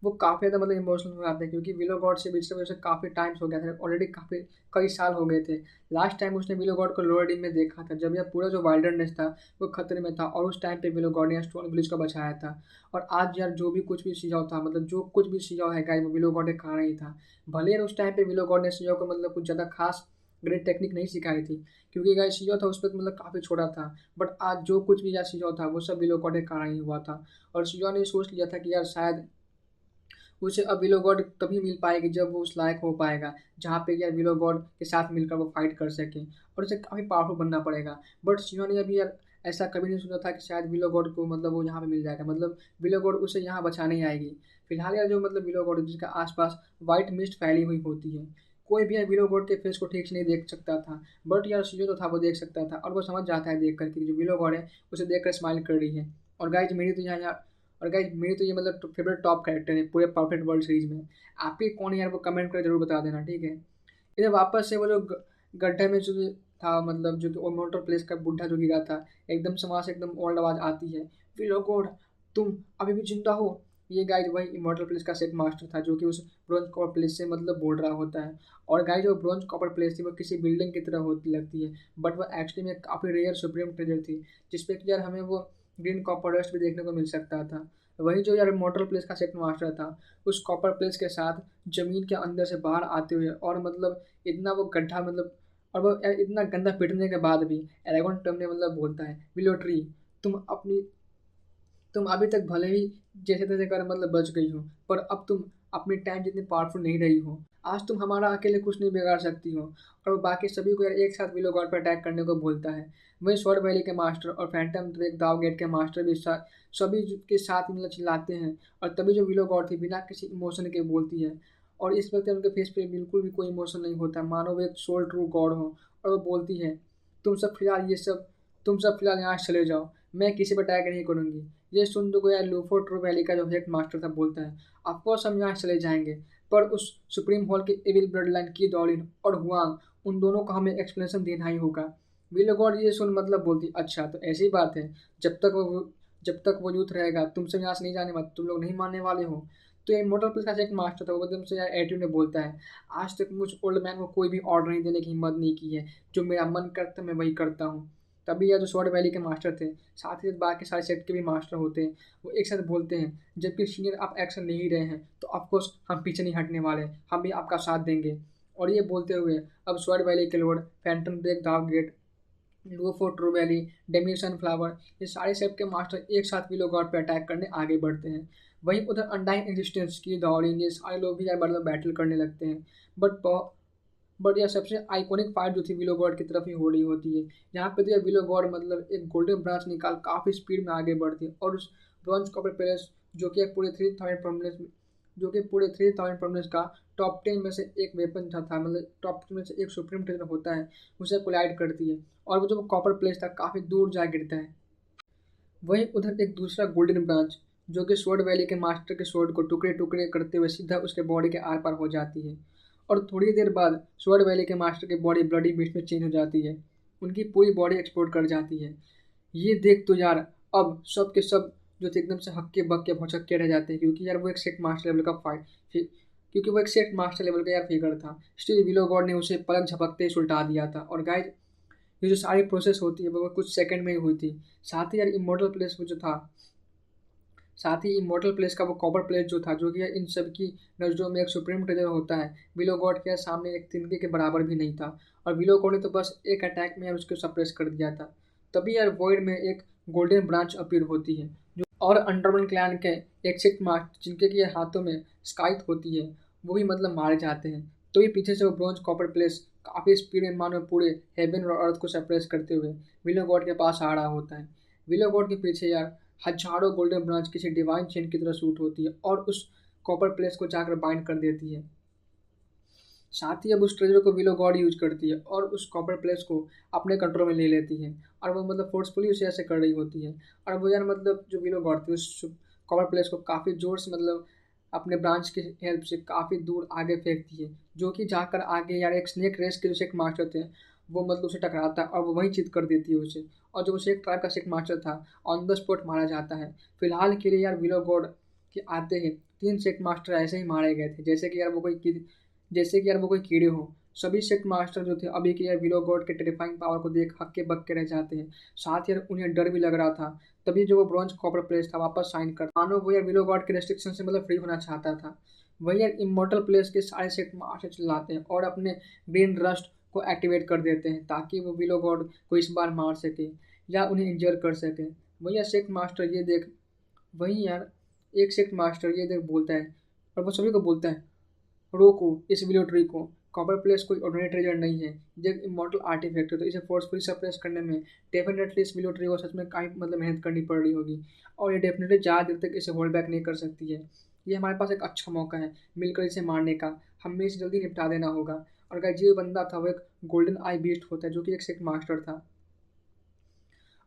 वो काफ़ी ज़्यादा मतलब इमोशनल हो जाते हैं, क्योंकि विलो गॉड से पिछले वजह से काफ़ी टाइम्स हो गया था, ऑलरेडी काफ़ी कई साल हो गए थे। लास्ट टाइम उसने विलो गॉड को लोअर डीम में देखा था जब यह पूरा जो वाइल्डरनेस था वो खतरे में था, और उस टाइम पे विलो गॉड ने स्टोन विलेज को बचाया था। और आज यार जो भी कुछ भी सीजाओ था मतलब जो कुछ भी सीजाओ है गाइस वो विलो गॉड के कारण ही था। भले यार उस टाइम पे विलो गॉड ने सीजाओ को मतलब कुछ ज़्यादा खास ग्रेट टेक्निक नहीं सिखाई थी, क्योंकि गाइस सीजाओ था उस पर मतलब काफ़ी छोटा था। बट आज जो कुछ भी यार सीजाओ था वो सब विलो गॉड के कारण ही हुआ था। और सीजाओ ने सोच लिया था कि यार शायद उसे अब विलो गॉड तभी मिल पाएगी जब वो उस लायक हो पाएगा जहाँ पे यार विलो गॉड के साथ मिलकर वो फाइट कर सके, और उसे काफ़ी पावरफुल बनना पड़ेगा। बट सिंह ने अभी यार ऐसा कभी नहीं सोचा था कि शायद विलो गॉड को मतलब वो यहाँ पे मिल जाएगा, मतलब विलो गॉड उसे यहाँ बचाने ही आएगी। फिलहाल यार जो मतलब विलो गॉड जिसके आसपास वाइट मिस्ट फैली हुई होती है, कोई भी यार विलो गॉड के फेस को ठीक से नहीं देख सकता था, बट यार सीजो जो था वो देख सकता था, और वो समझ जाता है देख कर कि जो विलो गॉड है उसे देख कर स्माइल कर रही है। और गाइज मेरी तो यहाँ और गाइज मेरी तो ये मतलब फेवरेट टॉप कैरेक्टर है पूरे परफेक्ट वर्ल्ड सीरीज में। आपके कौन है यार वो कमेंट कर जरूर बता देना, ठीक है। इधर वापस से वो जो गड्ढे में जो था मतलब जो कि मोटर प्लेस का बुढ़ा जो गिरा था, एकदम से वहाँ से एकदम ओल्ड आवाज़ आती है, विलो गॉड तुम अभी भी जिंदा हो। ये गाइज वही इमॉर्टल प्लेस का सेट मास्टर था जो कि उस ब्रॉन्ज कॉपर प्लेस से मतलब बोल रहा होता है। और गाइज वो ब्रॉन्ज कॉपर प्लेस थी वो किसी बिल्डिंग की तरह होती लगती है, बट वो एक्चुअली में काफ़ी रेयर सुप्रीम ट्रेजर थी, जिसपे कि यार हमें वो ग्रीन कॉपर डस्ट भी देखने को मिल सकता था। वही जो यार मोटर प्लेस का सेट मास्टर था उस कॉपर प्लेस के साथ जमीन के अंदर से बाहर आते हुए, और मतलब इतना वो गड्ढा मतलब और वो इतना गंदा पिटने के बाद भी एरागोन टर्म ने मतलब बोलता है विलोट्री तुम अपनी तुम अभी तक भले ही जैसे तैसे कर मतलब बच गई हो, पर अब तुम अपनी टाइम जितनी पावरफुल नहीं रही हो। आज तुम हमारा अकेले कुछ नहीं बिगाड़ सकती हो। और वो बाकी सभी को यार एक साथ विलो गॉड पर अटैक करने को बोलता है। वहीं स्वॉर्ड वैली के मास्टर और फैंटम ड्रेक दावगेट के मास्टर भी सभी के साथ मतलब चिल्लाते हैं, और तभी जो विलो गॉड थी बिना किसी इमोशन के बोलती है, और इस वक्त उनके फेस पे बिल्कुल भी कोई इमोशन नहीं होता, मानो वो एक सोल ट्रू गॉड हो। और वो बोलती है तुम सब फिलहाल ये सब तुम सब फिलहाल यहाँ से चले जाओ, मैं किसी पर अटैक नहीं करूँगी। ये सुन तो गोया लूफो ट्रू वैली का जो हेड मास्टर था बोलता है ऑफकोर्स हम यहाँ चले जाएंगे, पर उस सुप्रीम हॉल के एविल ब्लड लाइन की डॉलिन और हुआंग उन दोनों को हमें एक्सप्लेनेशन देना ही होगा। विलो गॉड ये सुन मतलब बोलती अच्छा तो ऐसी बात है, जब तक वो यूथ रहेगा तुम सब यहाँ से नहीं जाने वाले, तुम लोग नहीं मानने वाले हो। तो ये मोटर प्लस का एक मास्टर था वो एकदम से यार एटीट्यूड में बोलता है आज तक मुझ ओल्ड मैन को कोई भी ऑर्डर नहीं देने की हिम्मत नहीं की है, जो मेरा मन करता है मैं वही करता हूँ। तभी यह जो स्वॉर्ड वैली के मास्टर थे, साथ ही साथ बाकी सारे सेक्ट के भी मास्टर होते हैं, वो एक साथ बोलते हैं जबकि सीनियर आप एक्शन ले ही रहे हैं तो ऑफकोर्स हम पीछे नहीं हटने वाले, हम भी आपका साथ देंगे। और ये बोलते हुए अब स्वॉर्ड वैली के Lord Phantom Break Dark Gate, लूफो ट्रू वैली, डेमी सनफ्लावर, ये सारे सेक्ट के मास्टर एक साथ विलो गॉड पर अटैक करने आगे बढ़ते हैं। वहीं उधर अनडाइंग एग्जिस्टेंस की दौड़ीन ये सारे लोग भी यार मतलब बैटल करने लगते हैं। बट बट यह सबसे आइकॉनिक फाइट जो थी विलो गॉड की तरफ ही हो रही होती है। यहाँ पे तो यह विलो गॉड मतलब एक गोल्डन ब्रांच निकाल काफ़ी स्पीड में आगे बढ़ती है और उस ब्रॉन्ज कॉपर पैलेस जो कि एक पूरे 3000 प्रॉमिनेंस जो कि पूरे 3000 प्रॉमिनेंस का टॉप 10 में से एक वेपन था, मतलब टॉप 10 में से एक सुप्रीम ट्रेजर होता है, उसे कोलाइड करती है और वो जो कॉपर प्लेस था काफ़ी दूर जा गिरता है। वहीं उधर एक दूसरा गोल्डन ब्रांच जो कि स्वॉर्ड वैली के मास्टर के स्वॉर्ड को टुकड़े टुकड़े करते हुए सीधा उसके बॉडी के आर पार हो जाती है और थोड़ी देर बाद स्वॉर्ड वैली के मास्टर की बॉडी ब्लडी बीस्ट में चेंज हो जाती है, उनकी पूरी बॉडी एक्सप्लोड कर जाती है। ये देख तो यार अब सब के सब जो थे एकदम से हक्के बक्के भौचक्के रह जाते हैं, क्योंकि यार वो एक सेट मास्टर लेवल का क्योंकि वो एक सेट मास्टर लेवल का यार फिगर था। स्टिल विलो गॉड ने उसे पलक झपकते ही सुलटा दिया था। और गाइस ये जो सारी प्रोसेस होती है वो कुछ सेकंड में ही हुई थी। साथ ही यार इमोर्टल प्लेस वो जो था साथ ही इमोर्टल प्लेस का वो कॉपर प्लेस जो था, जो कि इन सब की नज़रों में एक सुप्रीम ट्रेजर होता है, विलो गॉड के सामने एक तिनके के बराबर भी नहीं था। और विलो गॉड ने तो बस एक अटैक में यार उसको सप्रेस कर दिया था। तभी यार वॉइड में एक गोल्डन ब्रांच अपीयर होती है जो और अंडरवन क्लैन के एक सिक्स मास्ट जिनके के हाथों में स्काइथ होती है वो भी मतलब मारे जाते हैं। तो ये पीछे से वो ब्रॉन्ज कॉपर प्लेस काफ़ी स्पीड में मानो पूरे हेवन और अर्थ को सप्रेस करते हुए विलो गॉड के पास आ रहा होता है। विलो गॉड के पीछे यार हजारों गोल्डन ब्रांच किसी डिवाइन चेन की तरह शूट होती है और उस कॉपर प्लेस को जाकर बाइंड कर देती है। साथ ही अब उस ट्रेजर को विलो गॉड यूज करती है और उस कॉपर प्लेस को अपने कंट्रोल में ले लेती है और वो मतलब फोर्सफुली उसे ऐसे कर रही होती है। और वो यार मतलब जो विलो गॉड थी उस कॉपर प्लेस को काफ़ी जोर से मतलब अपने ब्रांच की हेल्प से काफ़ी दूर आगे फेंकती है, जो कि जाकर आगे यार एक स्नेक रेस के जो शेक मास्टर थे वो मतलब उसे टकराता है और वो वहीं चित कर देती है उसे। और जो उसे एक ट्राइब का शेक मास्टर था ऑन द स्पॉट मारा जाता है। फिलहाल के लिए यार विलो गॉड के आते ही 3 शेक मास्टर ऐसे ही मारे गए थे जैसे कि यार वो कोई कीड़े हों। सभी सेक्ट मास्टर जो थे अभी के यार विलो गॉड के टेरिफाइंग पावर को देख हक्के बक्के रह जाते हैं। साथ ही यार उन्हें डर भी लग रहा था। तभी जो वो ब्रॉन्ज कॉपर प्लेस था वापस साइन कर मानो वो यार विलो गॉड के रेस्ट्रिक्शन से मतलब फ्री होना चाहता था। वही यार इमोर्टल प्लेस के सारे सेक्ट मास्टर चिल्लाते हैं और अपने ग्रीन रस्ट को एक्टिवेट कर देते हैं ताकि वो विलो गॉड को इस बार मार सके या उन्हें इंजर कर सके। वही यार सेक्ट मास्टर ये देख वही यार एक सेक्ट मास्टर ये देख बोलता है और वो सभी को बोलता है रोको इस विलो ट्री को। कॉपर प्लेस कोई ऑर्डिनरी ट्रेजर नहीं है, ये एक इमॉर्टल आर्टिफैक्ट है, तो इसे फोर्सफुली सप्रेस करने में डेफिनेटली इस विलो ट्री को सच में काफ़ी मतलब मेहनत करनी पड़ रही होगी और ये डेफिनेटली ज़्यादा देर तक इसे होल्ड बैक नहीं कर सकती है। ये हमारे पास एक अच्छा मौका है मिलकर इसे मारने का, हमें इसे जल्दी निपटा देना होगा। और गाइस जो बंदा था वो एक गोल्डन आई बीस्ट होता है जो कि एक सेक्ट मास्टर था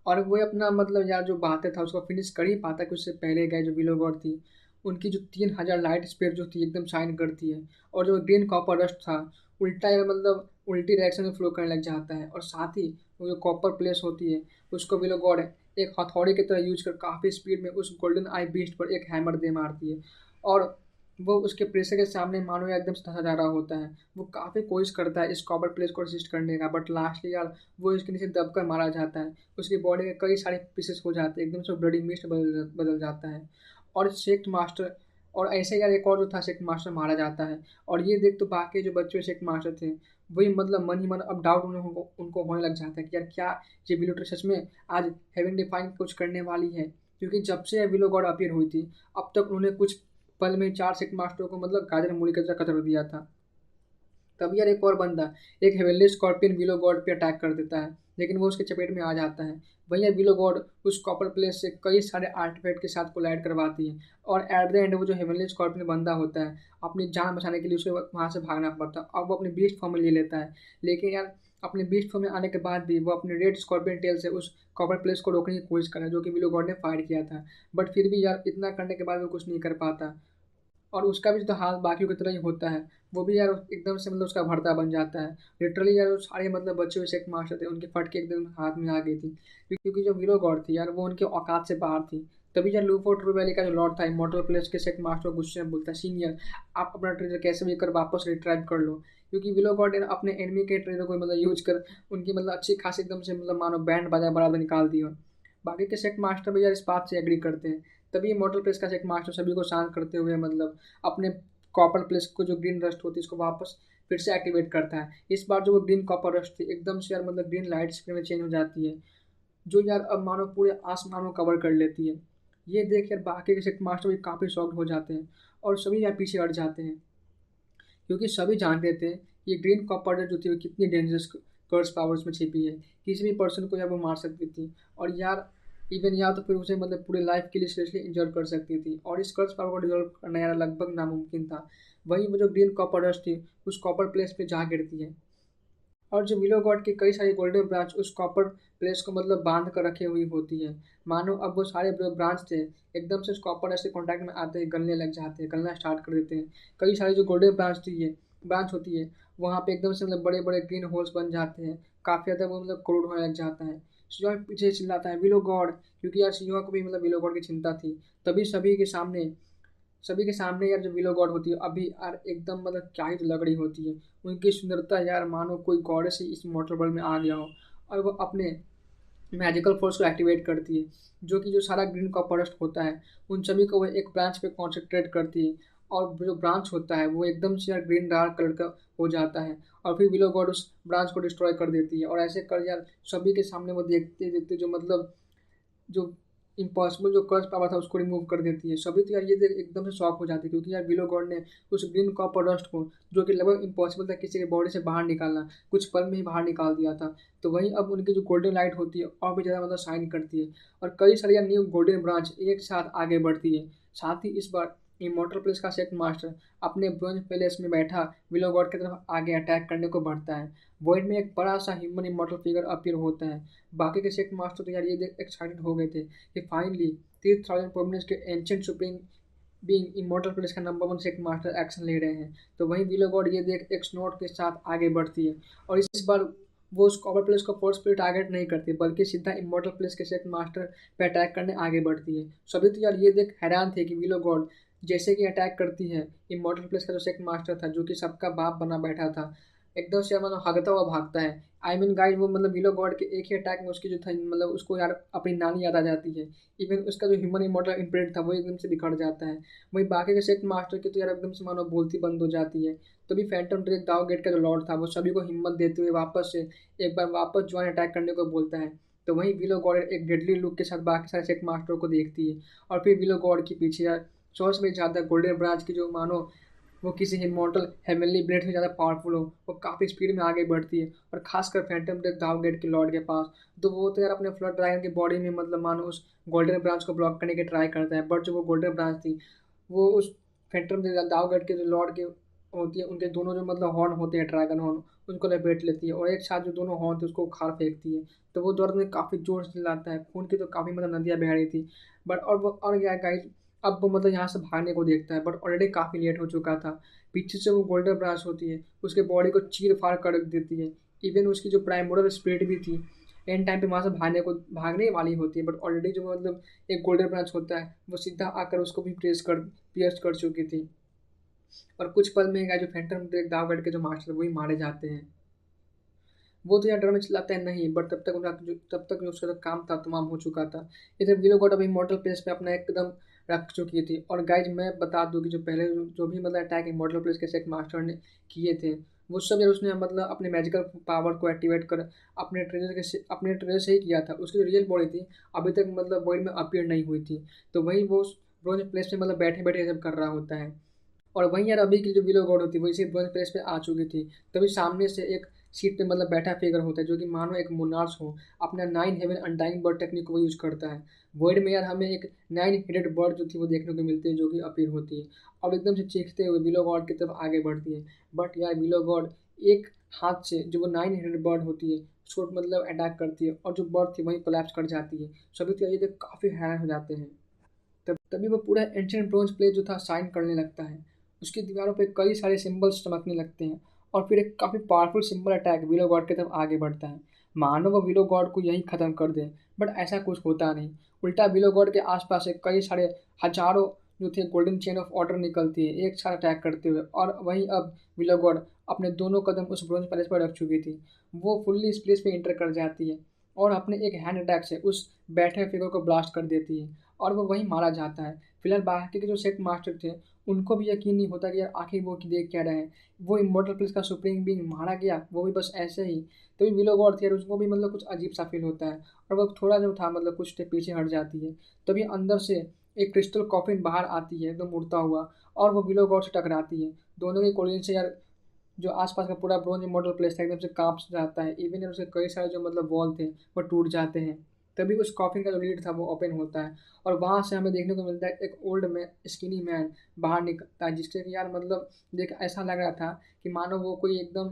और वो अपना मतलब यार जो बातें था उसको फिनिश कर ही पाता कि उससे पहले गए जो विलो गॉड थी उनकी जो 3000 लाइट स्पीड जो थी एकदम शाइन करती है और जो ग्रीन कॉपर रस्ट था उल्टा या मतलब उल्टी डायरेक्शन में फ्लो करने लग जाता है। और साथ ही वो जो कॉपर प्लेस होती है उसको विलो गॉड एक हथौड़ी की तरह यूज कर काफ़ी स्पीड में उस गोल्डन आई बीस्ट पर एक हैमर दे मारती है और वो उसके प्रेशर के सामने मानो या एकदम से धंसा जा रहा होता है। वो काफ़ी कोशिश करता है इस कॉपर प्लेस को रेसिस्ट करने का, बट लास्टली यार वो इसके नीचे दबकर मारा जाता है। उसकी बॉडी के कई सारे पीसेस हो जाते हैं, एकदम से ब्लडी मिस्ट बदल जाता है और सेक्ट मास्टर और ऐसे यार एक और जो था सेक्ट मास्टर मारा जाता है। और ये देख तो बाकी जो बच्चे सेक्ट मास्टर थे वही मतलब मन ही मन अब डाउट उनको होने लग जाता है कि यार क्या ये विलो ट्री सच में आज हेवन डिफाइन कुछ करने वाली है, क्योंकि जब से विलो गॉड अपीयर हुई थी अब तक उन्होंने कुछ पल में 4 सेक्ट मास्टरों को मतलब गाजर मूली की तरह कतर दिया था। तब यार एक और बंदा एक हेवनली स्कॉर्पियन विलो गॉड पे अटैक कर देता है, लेकिन वो उसके चपेट में आ जाता है। वहीं यार विलो गॉड उस कॉपर प्लेस से कई सारे आर्टिफैक्ट के साथ कोलाइड करवाती है और एट द एंड वो जो हेवनली स्कॉर्पियन बंदा होता है अपनी जान बचाने के लिए उसे वहाँ से भागना पड़ता है और वो अपने बीस्ट फॉर्म में ले लेता है। लेकिन यार अपने बीस्ट फॉर्म में आने के बाद भी वो अपने रेड स्कॉर्पियन टेल से उस कॉपर प्लेस को रोकने की कोशिश कर रहा है जो कि विलो गॉड ने फायर किया था। बट फिर भी यार इतना करने के बाद वो कुछ नहीं कर पाता और उसका भी तो हाल बाकियों की तरह ही होता है। वो भी यार एकदम से मतलब उसका भरता बन जाता है। लिटरली यार वो सारे मतलब बच्चे हुए सेक्ट मास्टर थे उनके फट के एकदम हाथ में आ गई थी, क्योंकि जो विलो गॉड थी यार वो उनके औकात से बाहर थी। तभी यार लूफो ट्रू वैली का जो लॉर्ड था इमॉर्टल प्लेस के सेक्ट मास्टर को गुस्से में बोलता है, सीनियर आप अपना ट्रेजर कैसे भी कर वापस रिट्राइव कर लो, क्योंकि विलो गॉड ने अपने एनिमी के ट्रेनर को मतलब यूज कर उनकी मतलब अच्छी खासी एकदम से मतलब मानो बैंड बाजा बराबर निकाल दी हो। बाकी के सेक्ट मास्टर भी यार इस बात से एग्री करते हैं। तभी इमॉर्टल प्लेस का सेक्ट मास्टर सभी को शांत करते हुए मतलब अपने कॉपर प्लेस को जो ग्रीन रस्ट होती है उसको वापस फिर से एक्टिवेट करता है। इस बार जो वो ग्रीन कॉपर रस्ट थी एकदम से यार मतलब ग्रीन लाइट स्क्रीन में चेंज हो जाती है, जो यार अब मानो पूरे आसमान को कवर कर लेती है। ये देख यार बाकी के सेक्ट मास्टर भी काफ़ी शॉक्ड हो जाते हैं और सभी यार पीछे हट जाते हैं, क्योंकि सभी जानते थे ये ग्रीन कॉपर जो थी वो कितनी डेंजरस कर्स पावर्स में छिपी है। किसी भी पर्सन को यार वो मार सकती थी और यार इवन या तो फिर उसे मतलब पूरे लाइफ के लिए सीरियसली इंजर कर सकती थी, और इस कर्स पावर को डिजोल्व करना यार लगभग नामुमकिन था। वही वो जो ग्रीन कॉपर डस्ट थी उस कॉपर प्लेस पे जा गिरती है, और जो विलो गॉड की कई सारी गोल्डन ब्रांच उस कॉपर प्लेस को मतलब बांध कर रखे हुई होती है। मानो अब वो सारे जो ब्रांच थे एकदम से उस कॉपर ऐसे कॉन्टैक्ट में आते ही गलने लग जाते हैं, गलना स्टार्ट कर देते हैं। कई सारी जो गोल्डन ब्रांच होती है वहाँ पे एकदम से मतलब बड़े बड़े ग्रीन होल्स बन जाते हैं। काफ़ी ज़्यादा वो मतलब क्रूड होने लग जाता है। शिवा पीछे चिल्लाता है विलो गॉड, क्योंकि यार शिवा को भी मतलब विलो गॉड की चिंता थी। तभी सभी के सामने यार जो विलो गॉड होती है अभी यार एकदम मतलब क्या ही तो लग रही होती है। उनकी सुंदरता यार मानो कोई गॉडेस ही इस मॉर्टल वर्ल्ड में आ गया हो, और वो अपने मैजिकल फोर्स को एक्टिवेट करती है, जो कि जो सारा ग्रीन कॉपर होता है उन सभी को वो एक ब्रांच पे कॉन्सेंट्रेट करती है। और जो ब्रांच होता है वो एकदम से यार ग्रीन डार्क कलर का हो जाता है, और फिर विलो गॉड उस ब्रांच को डिस्ट्रॉय कर देती है। और ऐसे कर यार सभी के सामने वो देखते देखते जो मतलब जो इम्पॉसिबल जो कर्स पावर था उसको रिमूव कर देती है। सभी तो यार ये देख एकदम से शॉक हो जाते हैं, क्योंकि यार विलो गॉड ने उस ग्रीन कॉपर डस्ट को, जो कि लगभग इम्पॉसिबल था किसी के बॉडी से बाहर निकालना, कुछ पल में ही बाहर निकाल दिया था। तो वहीं अब उनकी जो गोल्डन लाइट होती है और भी ज़्यादा मतलब शाइन करती है, और कई सारी यार न्यू गोल्डन ब्रांच एक साथ आगे बढ़ती है। साथ ही इस बार इमॉर्टल प्लेस का सेक्ट मास्टर अपने ब्रोंज पैलेस में बैठा विलो गॉड की तरफ आगे अटैक करने को बढ़ता है। वॉइड में एक बड़ा सा ह्यूमन इमॉर्टल फिगर अपीयर होता है। बाकी के सेक्ट मास्टर तो यार ये देख एक्साइटेड हो गए थे कि फाइनली 3000 प्रोमिनेंस के ancient supreme being immortal place का नंबर 1 सेक्ट मास्टर एक्शन ले रहे हैं। तो वहीं विलो गॉड ये देख एक स्नोट के साथ आगे बढ़ती है, और इस बार वो उस कॉपर प्लेस को फोर्स पे टारगेट नहीं करती, बल्कि सीधा इमॉर्टल प्लेस के सेक्ट मास्टर पे अटैक करने आगे बढ़ती है। सभी तो यार ये देख हैरान थे कि विलो गॉड जैसे कि अटैक करती है इमॉर्टल प्लेस का जो सेक्ट मास्टर था, जो कि सबका बाप बना बैठा था, एकदम से मतलब हगता हुआ भागता है। आई मीन गाइस वो मतलब विलो गॉड के एक ही अटैक में उसकी जो था मतलब उसको यार अपनी नानी याद आ जाती है। इवन उसका जो ह्यूमन इमॉर्टल इम्प्रिंट था वो एकदम से बिखर जाता है। वहीं बाकी के सेक्ट मास्टर की तो यार एकदम से मानो बोलती बंद हो जाती है। तभी फैंटम ड्रेक दाव गेट का जो लॉर्ड था वो सभी को हिम्मत देते हुए वापस से एक बार वापस ज्वाइन अटैक करने को बोलता है। तो वहीं विलो गॉड एक डेडली लुक के साथ बाकी सारे सेक्ट मास्टरों को देखती है, और फिर विलो गॉड के पीछे यार 100 से भी ज़्यादा गोल्डन ब्रांच की जो मानो वो किसी इमॉर्टल हेवनली ब्लेड से ज़्यादा पावरफुल हो, वो काफ़ी स्पीड में आगे बढ़ती है। और खासकर फैंटम डेथ दाव गेट के लॉर्ड के पास, तो वो तो यार अपने फ्लड ड्रैगन की बॉडी में मतलब मानो उस गोल्डन ब्रांच को ब्लॉक करने की ट्राई करता है, बट जो वो गोल्डन ब्रांच थी वो उस फैंटम डेथ दाव गेट के जो लॉर्ड के होती है उनके दोनों जो मतलब हॉर्न होते हैं ड्रैगन हॉर्न, उनको लपेट लेती है और एक साथ जो दोनों हॉर्न थे उसको उखाड़ फेंकती है। तो वो दौड़ में काफ़ी जोर से चिल्लाता है, खून की तो काफ़ी मतलब नदियाँ बह रही थी। बट और वो और क्या गाइस, अब वो मतलब यहाँ से भागने को देखता है, बट ऑलरेडी काफ़ी लेट हो चुका था। पीछे से वो गोल्डन ब्रांच होती है उसके बॉडी को चीर फाड़ कर रख देती है। इवन उसकी जो प्राइमोरल स्पिरिट भी थी एंड टाइम पे वहाँ से भागने वाली होती है, बट ऑलरेडी जो मतलब एक गोल्डन ब्रांच होता है वो सीधा आकर उसको भी पियर्स कर चुकी थी। और कुछ पल में जो फैंटम ब्रेक दावगढ़ के जो मास्टर वही मारे जाते हैं। वो तो यार डर में चिल्लाते हैं नहीं, बट तब तक जो उसका जो काम था तमाम हो चुका था। इधर विलो गॉड अभी इमॉर्टल प्लेस पे अपना एकदम रख चुकी थी। और गाइज मैं बता दूं कि जो पहले जो भी मतलब अटैक इमॉर्टल प्लेस के सेक्ट मास्टर ने किए थे वो सब यार उसने मतलब अपने मैजिकल पावर को एक्टिवेट कर अपने ट्रेजर से ही किया था। उसकी जो रियल बॉडी थी अभी तक मतलब वर्ल्ड में अपीयर नहीं हुई थी। तो वही वो ब्रोंज प्लेस में मतलब बैठे बैठे सब कर रहा होता है। और वहीं यार अभी की जो विलो गॉड होती है वो इसी ब्रोंज प्लेस पे आ चुकी थी। तभी सामने से एक सीट पे मतलब बैठा फिगर होता है, जो कि मानो एक मोनार्च हो, अपना 9 हेवन अनडाइंग बर्ड टेक्निक को वो यूज करता है। वर्ड में यार हमें एक 9 हेडेड बर्ड जो थी वो देखने को मिलती है, जो कि अपीयर होती है और एकदम से चीखते हुए विलो गॉड की तरफ आगे बढ़ती है। बट यार विलो गॉड एक हाथ से जो वो 9 हेडेड बर्ड होती है उसको मतलब अटैक करती है, और जो बर्ड थी वही कोलैप्स कर जाती है। सभी तो ये देख काफ़ी हैरान हो जाते हैं। तभी वो पूरा एंशिएंट ब्रोंज प्लेस जो था शाइन करने लगता है। उसकी दीवारों पे कई सारे सिंबल्स चमकने लगते हैं, और फिर एक काफ़ी powerful symbol attack willow God की तरफ आगे बढ़ता है। मानो वो विलो गॉड को यहीं ख़त्म कर दे, बट ऐसा कुछ होता नहीं। उल्टा विलो गॉड के आसपास से कई सारे हजारों जो थे गोल्डन चेन ऑफ ऑर्डर निकलती है एक साथ अटैक करते हुए, और वहीं अब विलो गॉड अपने दोनों कदम उस ब्रोंज पैलेस पर रख चुकी थी। वो फुल्ली इस प्लेस पे इंटर कर जाती है और अपने एक हैंड अटैक से उस बैठे फिगर को ब्लास्ट कर देती है और वो वहीं मारा जाता है। फिलहाल बाकी के जो सेट मास्टर थे उनको भी यकीन नहीं होता कि यार आखिर वो कि देख क्या रहे हैं। वो इमॉर्टल प्लेस का सुप्रीम बीइंग मारा गया, वो भी बस ऐसे ही। तभी विलो गॉड थे यार, उसको भी मतलब कुछ अजीब सा फील होता है और वो थोड़ा जो था मतलब कुछ स्टेप पीछे हट जाती है। तभी अंदर से एक क्रिस्टल कॉफिन बाहर आती है एकदम उड़ता हुआ, और वो विलो गॉड से टकराती है। दोनों के कोलिजन से यार जो आसपास का पूरा ब्रोंज मॉडल प्लेस था एकदम से कांप जाता है। इवन उसके कई सारे जो मतलब वॉल थे वो टूट जाते हैं। तभी उस कॉफिन का जो लीड था वो ओपन होता है और वहाँ से हमें देखने को मिलता है एक ओल्ड मैन, स्किनी मैन बाहर निकलता है, जिससे कि यार मतलब देख ऐसा लग रहा था कि मानो वो कोई एकदम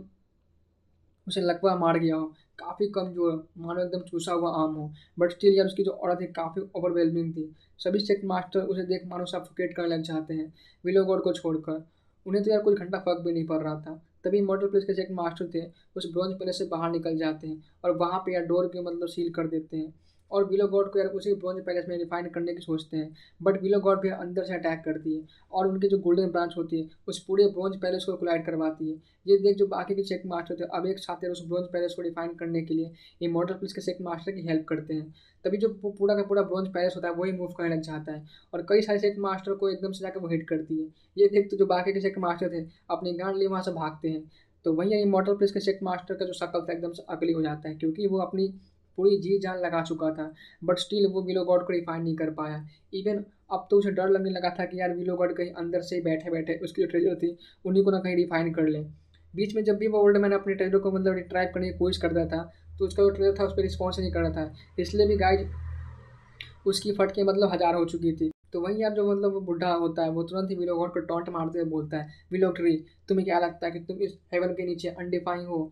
उसे लकवा मार गया हो, काफ़ी कमज़ोर, मानो एकदम चूसा हुआ आम हो। बट स्टिल यार उसकी जो ऑरा थी काफ़ी ओवरवेलमिंग थी। सभी सेक्ट मास्टर उसे देख मानो सफोकेट करने लग जाते हैं, विलो गॉड को छोड़कर। उन्हें तो यार कुछ घंटा फर्क भी नहीं पड़ रहा था। तभी मॉडल प्लेस के सेक्ट मास्टर थे, उस ब्रॉन्ज पैलेस से बाहर निकल जाते हैं और वहाँ पे यार डोर के मतलब सील कर देते हैं और विलो गॉड को यार उसी ब्रॉन्ज पैलेस में रिफाइन करने की सोचते हैं। बट विलो गॉड भी अंदर से अटैक करती है और उनकी जो गोल्डन ब्रांच होती है उस पूरे ब्रॉन्ज पैलेस को कोलाइड करवाती है। ये देख जो बाकी के चेक मास्टर थे अब एक साथ उस ब्रॉन्ज पैलेस को डिफाइन करने के लिए इमॉर्टल प्लेस के चेक मास्टर की हेल्प करते हैं। तभी जो पूरा का पूरा ब्रॉन्ज पैलेस होता है वही मूव करने लग जाता है और कई सारे चेक मास्टर को एकदम से जाकर वो हिट करती है। ये देख तो जो बाकी के चेक मास्टर थे अपनी गांड लिए वहाँ से भागते हैं। तो वहीं इमॉर्टल प्लेस के चेक मास्टर का जो शक्ल था एकदम से अगली हो जाता है, क्योंकि वो अपनी पूरी जी जान लगा चुका था। बट स्टिल वो विलो गॉड को रिफाइन नहीं कर पाया। इवन अब तो उसे डर लगने लगा था कि यार विलो गॉड कहीं अंदर से ही बैठे बैठे उसकी जो ट्रेजर थी उन्हीं को ना कहीं रिफाइन कर ले। बीच में जब भी वो ओल्ड मैन अपने ट्रेजर को मतलब रिट्राइव करने की कोशिश करता था तो उसका जो ट्रेजर था उस पर रिस्पॉन्स नहीं कर रहा था, इसलिए भी गाइड उसकी फट के मतलब हजार हो चुकी थी। तो वहीं यार जो मतलब वो बुढ़ा होता है वो तुरंत ही विलो गॉड को टॉन्ट मारते हुए बोलता है, विलो ट्री तुम्हें क्या लगता है कि तुम इस हेवन के नीचे अनडिफाइन हो,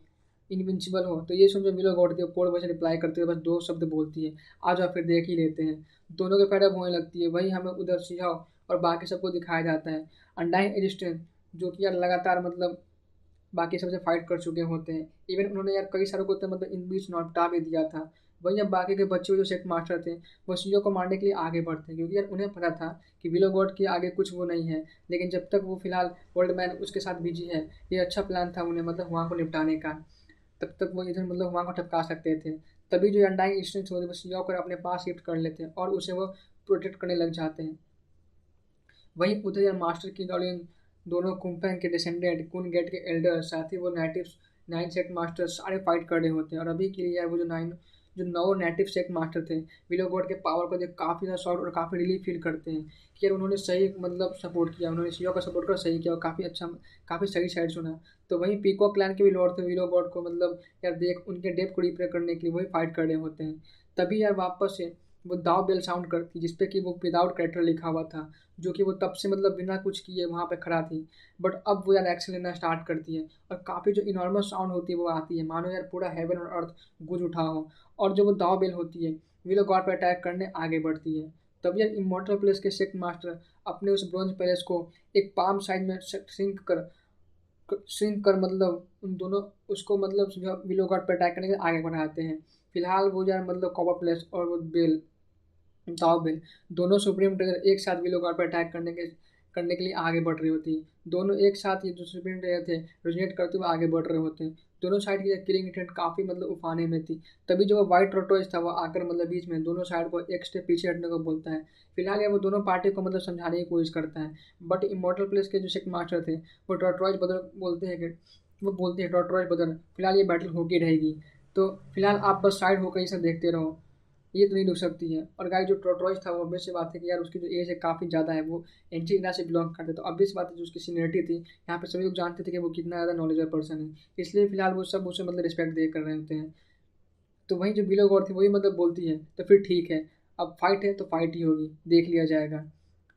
इनविंसिबल हो? तो ये सुन जो विलो गॉड थी कोड वजह रिप्लाई करते हुए बस दो शब्द बोलती है, आ जाओ फिर देख ही लेते हैं। दोनों के फेडअप होने लगती है। वहीं हमें उधर सिझाओ और बाकी सबको दिखाया जाता है अनडाइंग एजिस्टेंस, जो कि यार लगातार मतलब बाकी सबसे फाइट कर चुके होते हैं। इवन उन्होंने यार कई सारों को तो मतलब इन बीच नौटा भी दिया था। वहीं अब बाकी के बच्चे जो सेट मास्टर थे वो सीओ को मारने के लिए आगे बढ़ते हैं, क्योंकि यार उन्हें पता था कि विलो गॉड के आगे कुछ वो नहीं है। लेकिन जब तक वो फिलहाल ओल्ड मैन उसके साथ बिजी है, ये अच्छा प्लान था उन्हें मतलब वहाँ को निपटाने का, तब तक वो इधर मतलब वहाँ को टपका सकते थे। तभी जो अनडाइंग इंस्टेंस होते हैं वो सीओ को अपने पास शिफ्ट कर लेते हैं और उसे वो प्रोटेक्ट करने लग जाते हैं। वहीं उधर यार मास्टर की दौड़ीन दोनों कुंफेंग के डिसेंडेंट, कुन गेट के एल्डर, साथ ही वो नेटिव नाइन सेक्ट मास्टर सारे फाइट कर रहे होते हैं। और अभी के लिए यार वो जो नौ नेटिव सेक्ट मास्टर थे विलो गॉड के पावर को देख काफ़ी ज़्यादा शॉर्ट और काफ़ी रिलीफ फील करते हैं कि यार उन्होंने सही मतलब सपोर्ट किया, उन्होंने सीओ का सपोर्ट कर सही किया और काफ़ी अच्छा, काफ़ी सही साइड चुना। तो वहीं पीको क्लैन के भी लॉर्ड थे विलो गॉड को मतलब यार देख उनके डेप को रिपेयर करने के लिए वही फाइट कर रहे होते हैं। तभी यार वापस से वो दाव बेल साउंड करती जिसपे कि वो विदाउट कैरेक्टर लिखा हुआ था, जो कि वो तब से मतलब बिना कुछ किए वहाँ पे खड़ा थी। बट अब वो यार एक्शन लेना स्टार्ट करती है और काफ़ी जो इनॉर्मस साउंड होती है वो आती है, मानो यार पूरा हेवन और अर्थ गूंज उठा हो। और जो वो दाव बेल होती है विलो गॉड पर अटैक करने आगे बढ़ती है। तब यार इमोर्टल प्लेस के सेक्ट मास्टर अपने उस ब्रॉन्ज पैलेस को एक पाम साइज में श्रिंक कर मतलब उन दोनों उसको मतलब विलो गॉड पर अटैक करने के लिए आगे बढ़ाते हैं। फिलहाल वो यार मतलब कॉपर प्लेस और वो बेल दाव बेल दोनों सुप्रीम ट्रेजर एक साथ विलो गॉड पर अटैक करने के लिए आगे बढ़ रही होती है। दोनों एक साथ ये जो सुप्रीम ट्रेजर थे रेजिनेट करते हुए आगे बढ़ रहे होते हैं। दोनों साइड की किलिंग इंटेंट काफ़ी मतलब उफाने में थी। तभी जो वो वाइट टोटोइज था वो आकर मतलब बीच में दोनों साइड को एक स्टेप पीछे हटने को बोलता है। फिलहाल ये वो दोनों पार्टी को मतलब समझाने की कोशिश करता है। बट इमोर्टल प्लेस के जो शिप मास्टर थे वो टोटोइज बदल बोलते हैं कि वो बोलते हैं टोटोइज बदल फिलहाल ये बैटल होगी रहेगी, तो फिलहाल आप बस साइड होकर इसे देखते रहो, ये तो नहीं रुक सकती है। और गाय जो टोटरॉइस था वो ऑब्वियस सी बात है कि यार उसकी जो एज है काफ़ी ज़्यादा है, वो एंटीना से बिलोंग करते, तो ऑब्वियस बात है जो उसकी सीनियरिटी थी यहाँ पे सभी लोग जानते थे कि वो कितना ज़्यादा नॉलेजेबल पर्सन है, इसलिए फिलहाल वो सब उसे मतलब रिस्पेक्ट दे कर रहे होते हैं। तो वहीं जो बिलो गौर थी वही मतलब बोलती है तो फिर ठीक है, अब फाइट है तो फाइट ही होगी, देख लिया जाएगा।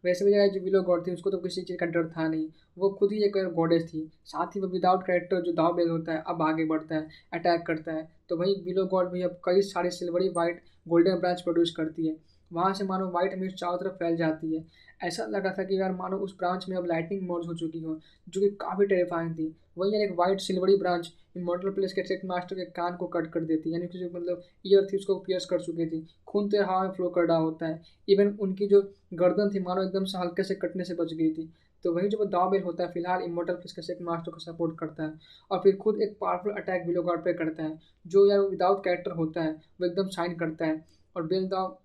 वैसे भी जो बिलो गॉड थी उसको तो किसी चीज़ का डर था नहीं, वो खुद ही एक गॉडेस थी। साथ ही वो विदाउट कैरेक्टर जो दाव बेल होता है अब आगे बढ़ता है, अटैक करता है। तो वही बिलो गॉड भी अब कई सारे silvery white golden branch produce करती है। वहाँ से मानो व्हाइट मिस्ट चारों तरफ फैल जाती है। ऐसा लगा था कि यार मानो उस ब्रांच में अब लाइटनिंग मर्ज हो चुकी हो, जो कि काफ़ी टेरिफाइंग थी। वहीं यार एक white silvery branch immortal place के सेट मास्टर के कान को कट कर देती है, यानी कि जो मतलब ईयर थी उसको पियर्स कर चुकी थी। खून तो हवा में फ्लो कर रहा होता है। इवन उनकी जो गर्दन थी मानो एकदम से हल्के से कटने से बच गई थी। तो वही जो वो दावबेल होता है फिलहाल इमॉर्टल प्लेस के सेट मास्टर को सपोर्ट करता है और फिर खुद एक पावरफुल अटैक विलोगार्ड पे करता है, जो यार विदाउट कैरेक्टर होता है वो एकदम शाइन करता है। और बेल दाव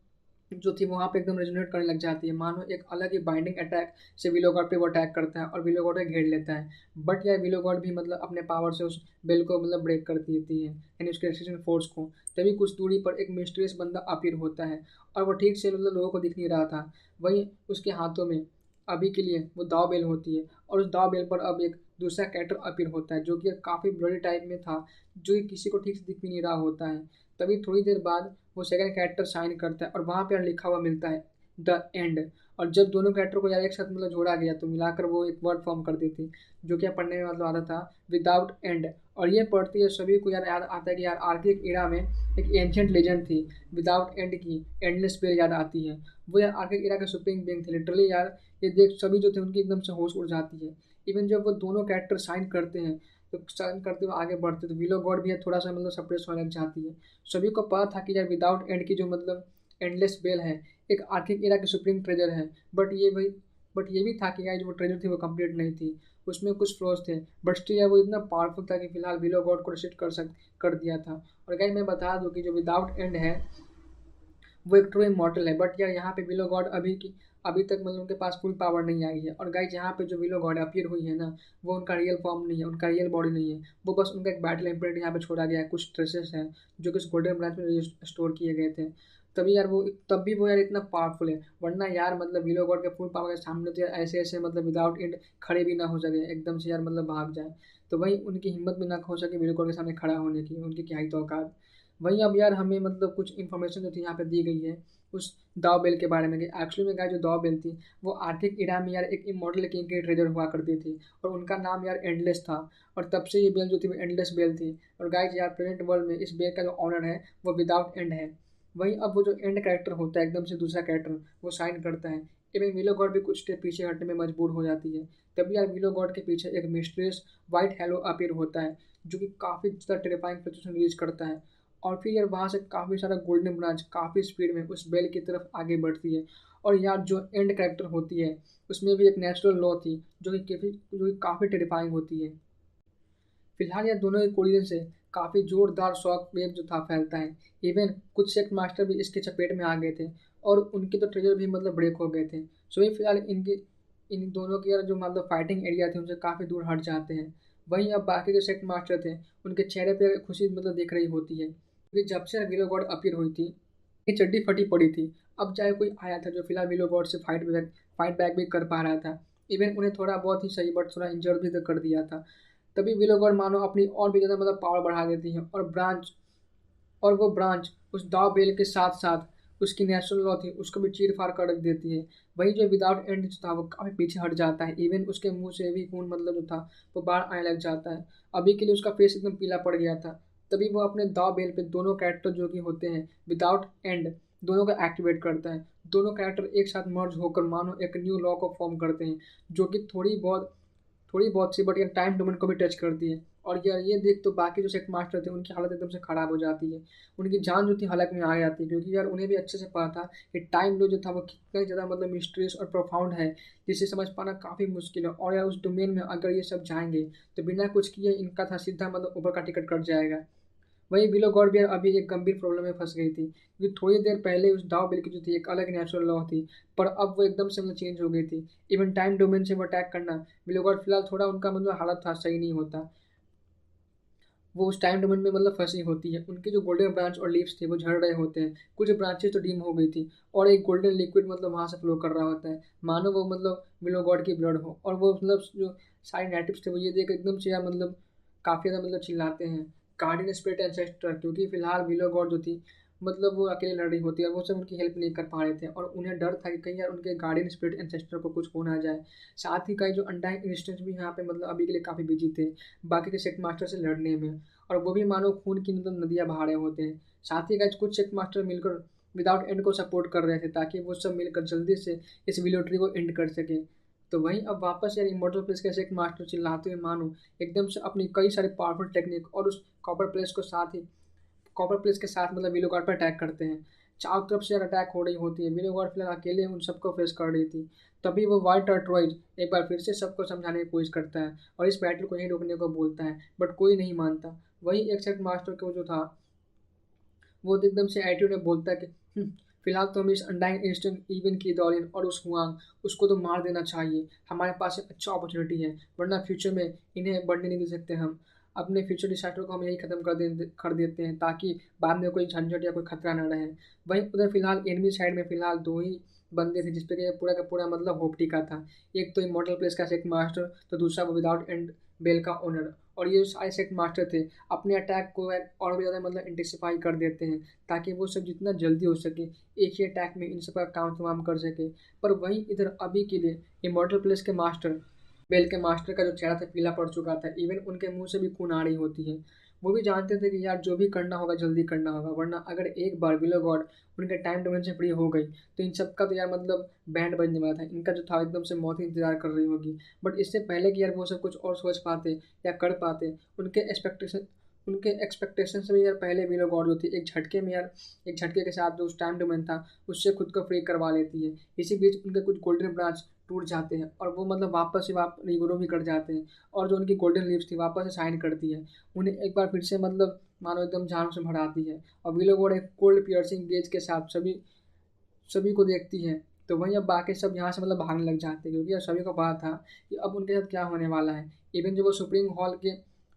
जो थी वहाँ पे एकदम रेजोनेट करने लग जाती है, मानो एक अलग ही बाइंडिंग अटैक से विलोगॉड पे वो अटैक करता है और विलोगॉड को घेर लेता है। बट यार विलोगॉड भी मतलब अपने पावर से उस बेल को मतलब ब्रेक कर देती है, यानी उसके रेसिस्टेंट फोर्स को। तभी कुछ दूरी पर एक मिस्टीरियस बंदा अपीयर होता है और वो ठीक से मतलब लोगों को दिख नहीं रहा था। वहीं उसके हाथों में अभी के लिए वो दाव बेल होती है और उस दाव बेल पर अब एक दूसरा कैरेक्टर अपीयर होता है, जो कि काफ़ी ब्लडी टाइप में था, जो कि किसी को ठीक से दिख भी नहीं रहा होता है। तभी थोड़ी देर बाद वो सेकंड कैरेक्टर साइन करता है और वहाँ पे लिखा हुआ मिलता है द एंड। और जब दोनों कैरेक्टर को यार एक साथ मतलब जोड़ा गया तो मिलाकर वो एक वर्ड फॉर्म कर देती, जो कि यार पढ़ने में मतलब आता था विदाउट एंड। और ये पढ़ते ही सभी को यार याद आता है कि यार आर्किक इरा में एक एंशियंट लेजेंड थी विदाउट एंड की एंडलेस स्पेल याद आती है। वो यार आर्किक इरा के सुप्रीम बीइंग थे लिटरली यार। ये देख सभी जो थे उनकी एकदम से होश उड़ जाती है। इवन जब वो दोनों कैरेक्टर साइन करते हैं तो साइन करते हुए आगे बढ़ते तो विलो गॉड भी यार थोड़ा सा मतलब सप्रेस होने लग जाती है। सभी को पता था कि यार विदाउट एंड की जो मतलब एंडलेस बेल है एक आर्किक एरा की सुप्रीम ट्रेजर है। बट ये भी था कि यार जो वो ट्रेजर थी वो कंप्लीट नहीं थी, उसमें कुछ फ्लॉज थे। बट स्टिल यार वो इतना पावरफुल था कि फिलहाल विलो गॉड को रिसेट कर दिया था। और गाइस मैं बता दूं कि जो विदाउट एंड है वो एक ट्रू इमॉर्टल है। बट यार यहाँ पे विलो गॉड अभी तक मतलब उनके पास फुल पावर नहीं आई है। और गाइज यहाँ पे जो विलो गॉड अपीयर हुई है ना, वो उनका रियल फॉर्म नहीं है, उनका रियल बॉडी नहीं है। वो बस उनका एक बैटल इम्प्रिंट यहाँ पे छोड़ा गया है, कुछ ट्रेसेस हैं जो कि उस गोल्डन ब्रांच में स्टोर किए गए थे। तभी यार वो तब भी वो यार इतना पावरफुल है, वरना यार मतलब विलो गॉड के फुल पावर के सामने तो यार ऐसे ऐसे मतलब विदाउट एंड खड़े भी ना हो सके, एकदम से यार मतलब भाग जाए। तो वही उनकी हिम्मत भी ना हो सके विलो गॉड के सामने खड़ा होने की, उनकी क्या ही तो औकात। वहीं अब यार हमें मतलब कुछ इन्फॉर्मेशन जो थी यहाँ पे दी गई है उस दाव बेल के बारे में कि एक्चुअली में गाय जो दाव बेल थी वो आर्थिक इरा में यार एक इमॉर्टल किंग की ट्रेजर हुआ करती थी और उनका नाम यार एंडलेस था। और तब से ये बेल जो थी वो एंडलेस बेल थी। और गाइस यार प्रेजेंट वर्ल्ड में इस बेल का जो ऑनर है वो विदाउट एंड है। वहीं अब वो जो एंड कैरेक्टर होता है एकदम से दूसरा कैरेक्टर वो साइन करता है। इवन विलो गॉड भी कुछ स्टेप पीछे हटने में मजबूर हो जाती है। तभी यार विलो गॉड के पीछे एक मिस्ट्रियस वाइट हेलो अपीयर होता है, जो कि काफ़ी ज़्यादा टेरिफाइंग फ्लक्चुएशन रिलीज करता है। और फिर यार वहाँ से काफ़ी सारा गोल्डन ब्रांच काफ़ी स्पीड में उस बेल की तरफ आगे बढ़ती है। और यार जो एंड कैरेक्टर होती है उसमें भी एक नेचुरल लॉ थी जो कि काफ़ी टेरिफाइंग होती है। फिलहाल यह दोनों के कोलिजन से काफ़ी जोरदार शॉक वेव जो था फैलता है। इवन कुछ सेक्ट मास्टर भी इसके चपेट में आ गए थे और उनके तो ट्रेजर भी मतलब ब्रेक हो गए थे। सो ये फिलहाल इन दोनों के यार जो मतलब फाइटिंग एरिया थे उनसे काफ़ी दूर हट जाते हैं। वहीं अब बाकी जो सेक्ट मास्टर थे उनके चेहरे पे खुशी मतलब दिख रही होती है, क्योंकि जब से विलो गॉड अपीयर हुई थी ये चड्डी फटी पड़ी थी। अब चाहे कोई आया था जो फिलहाल विलो गॉड से फाइट बैक भी कर पा रहा था। इवन उन्हें थोड़ा बहुत ही सही बट थोड़ा इंजर्ड भी तो कर दिया था। तभी विलो गॉड मानो अपनी और भी ज़्यादा मतलब पावर बढ़ा देती है और वो ब्रांच उस दाव बेल के साथ साथ उसकी नेचुरल लॉ थी उसको भी चीर फाड़ कर रख देती है। वही जो विदाउट एंड जो था वो काफ़ी पीछे हट जाता है। इवन उसके मुंह से भी खून मतलब जो था वो बाहर आने लग जाता है। अभी के लिए उसका फेस एकदम पीला पड़ गया था। तभी वो अपने दाव बेल पे दोनों कैरेक्टर जो कि होते हैं विदाउट एंड दोनों को एक्टिवेट करता है। दोनों कैरेक्टर एक साथ मर्ज होकर मानो एक न्यू लॉ को फॉर्म करते हैं, जो कि थोड़ी बहुत सी बट यार टाइम डोमेन को भी टच करती है। और यार ये देख तो बाकी जो सेट मास्टर थे उनकी हालत एकदम से ख़राब हो जाती है, उनकी जान जो थी हलक में आ जाती है, क्योंकि यार उन्हें भी अच्छे से पता था कि टाइम लो जो था वो कितना ज़्यादा मतलब मिस्ट्रियस और प्रोफाउंड है, जिसे समझ पाना काफ़ी मुश्किल है। और यार उस डोमेन में अगर ये सब जाएंगे तो बिना कुछ किए इनका था सीधा मतलब ऊपर का टिकट कट जाएगा। वहीं बिलो गॉडबियर अभी एक गंभीर प्रॉब्लम में फंस गई थी, क्योंकि थोड़ी देर पहले उस दाव बिल की जो थी एक अलग नेचुरल लॉ थी, पर अब वो एकदम से मतलब चेंज हो गई थी। इवन टाइम डोमेन से वो अटैक करना बिलो गॉड फिलहाल थोड़ा उनका मतलब हालत था सही नहीं होता। वो उस टाइम डोमेन में मतलब फंसी होती है। उनके जो गोल्डन ब्रांच और लीव्स थे वो झड़ रहे होते हैं, कुछ ब्रांचेस तो डीम हो गई थी और एक गोल्डन लिक्विड मतलब वहाँ से फ्लो कर रहा होता है, मानो वो मतलब बिलो गॉड की ब्लड हो। और वो मतलब जो सारे नेटिव्स थे वो ये देख एकदम से यार मतलब काफ़ी ज़्यादा मतलब चिल्लाते हैं गार्डियन स्पिरिट एंसेस्टर, क्योंकि फिलहाल बिलो गॉड जो थी मतलब वो अकेले लड़ रही होती है और वो सब उनकी हेल्प नहीं कर पा रहे थे और उन्हें डर था कि कहीं यार उनके गार्डियन स्पिरिट एंसेस्टर को कुछ हो ना जाए। साथ ही कई जो अनडाइंग इंस्टेंस भी यहाँ पे मतलब अभी के लिए काफ़ी बिजी थे बाकी के सेट मास्टर से लड़ने में, और वो भी मानो खून की मतलब नदियाँ बहा रहे होते हैं। साथ ही गाइस कुछ सेट मास्टर विदाउट एंड को सपोर्ट कर रहे थे ताकि वो सब मिलकर जल्दी से इस विलो ट्री को एंड कर सके। तो वहीं अब वापस यार इमॉर्टल प्लेस के एक मास्टर चिल्लाते हुए मानो एकदम से अपनी कई सारे पावरफुल टेक्निक और उस कॉपर प्लेस के साथ मतलब विलो गार्ड पर अटैक करते हैं। चारों तरफ से यार अटैक हो रही होती है, विलो गार्ड फिलहाल अकेले उन सबको फेस कर रही थी। तभी वो वाइट टर्टवाइज एक बार फिर से सबको समझाने की कोशिश करता है और इस बैटल को यहीं रोकने को बोलता है, बट कोई नहीं मानता। वही एक सेट मास्टर को जो था वो तो एकदम से एटीट्यूड में बोलता है कि "हम्म, फिलहाल तो हम इस अनडाइंग इंस्टेंट इवन की दौरान और उस हुआंग उसको तो मार देना चाहिए। हमारे पास एक अच्छा अपॉर्चुनिटी है, वरना फ्यूचर में इन्हें बढ़ने नहीं दे सकते। हम अपने फ्यूचर डिसास्टर को हम यही खत्म कर देते हैं ताकि बाद में कोई झंझट या कोई खतरा ना रहे। वहीं उधर फिलहाल एनिमी साइड में फिलहाल दो ही बंदे थे जिसपे कि ये पूरा का पूरा मतलब होप टिका था। एक तो इमॉर्टल प्लेस का एक मास्टर, तो दूसरा वो विदाउट एंड बेल का ओनर। और ये सारे सेट मास्टर थे अपने अटैक को और भी ज़्यादा मतलब इंटेंसिफाई कर देते हैं ताकि वो सब जितना जल्दी हो सके एक ही अटैक में इन सब का काम तमाम कर सके। पर वहीं इधर अभी के लिए इमॉर्टल प्लेस के मास्टर बेल के मास्टर का जो चेहरा था पीला पड़ चुका था, इवन उनके मुंह से भी खून आ रही होती है। वो भी जानते थे कि यार जो भी करना होगा जल्दी करना होगा, वरना अगर एक बार विलो गॉड उनके टाइम डोमेन से फ्री हो गई तो इन सब का तो यार मतलब बैंड बजने वाला था। इनका जो था एकदम से मौत ही इंतजार कर रही होगी। बट इससे पहले कि यार वो सब कुछ और सोच पाते या कर पाते, उनके एक्सपेक्टेशन से भी यार पहले विलो गॉड जो थी एक झटके के साथ जो उस टाइम डोमेन था उससे खुद को फ्री करवा लेती है। इसी बीच उनके कुछ गोल्डन ब्रांच टूट जाते हैं और वो मतलब वापस से रिग्रो भी कर जाते हैं और जो उनकी गोल्डन लीव्स थी वापस से शाइन करती है। उन्हें एक बार फिर से मतलब मानो एकदम जान से भर आती है और विलो गॉड एक कोल्ड पियर्सिंग गेज के साथ सभी सभी को देखती है। तो वहीं अब बाकी सब यहाँ से मतलब भागने लग जाते हैं क्योंकि अब सभी को पता था कि अब उनके साथ क्या होने वाला है। इवन जो वो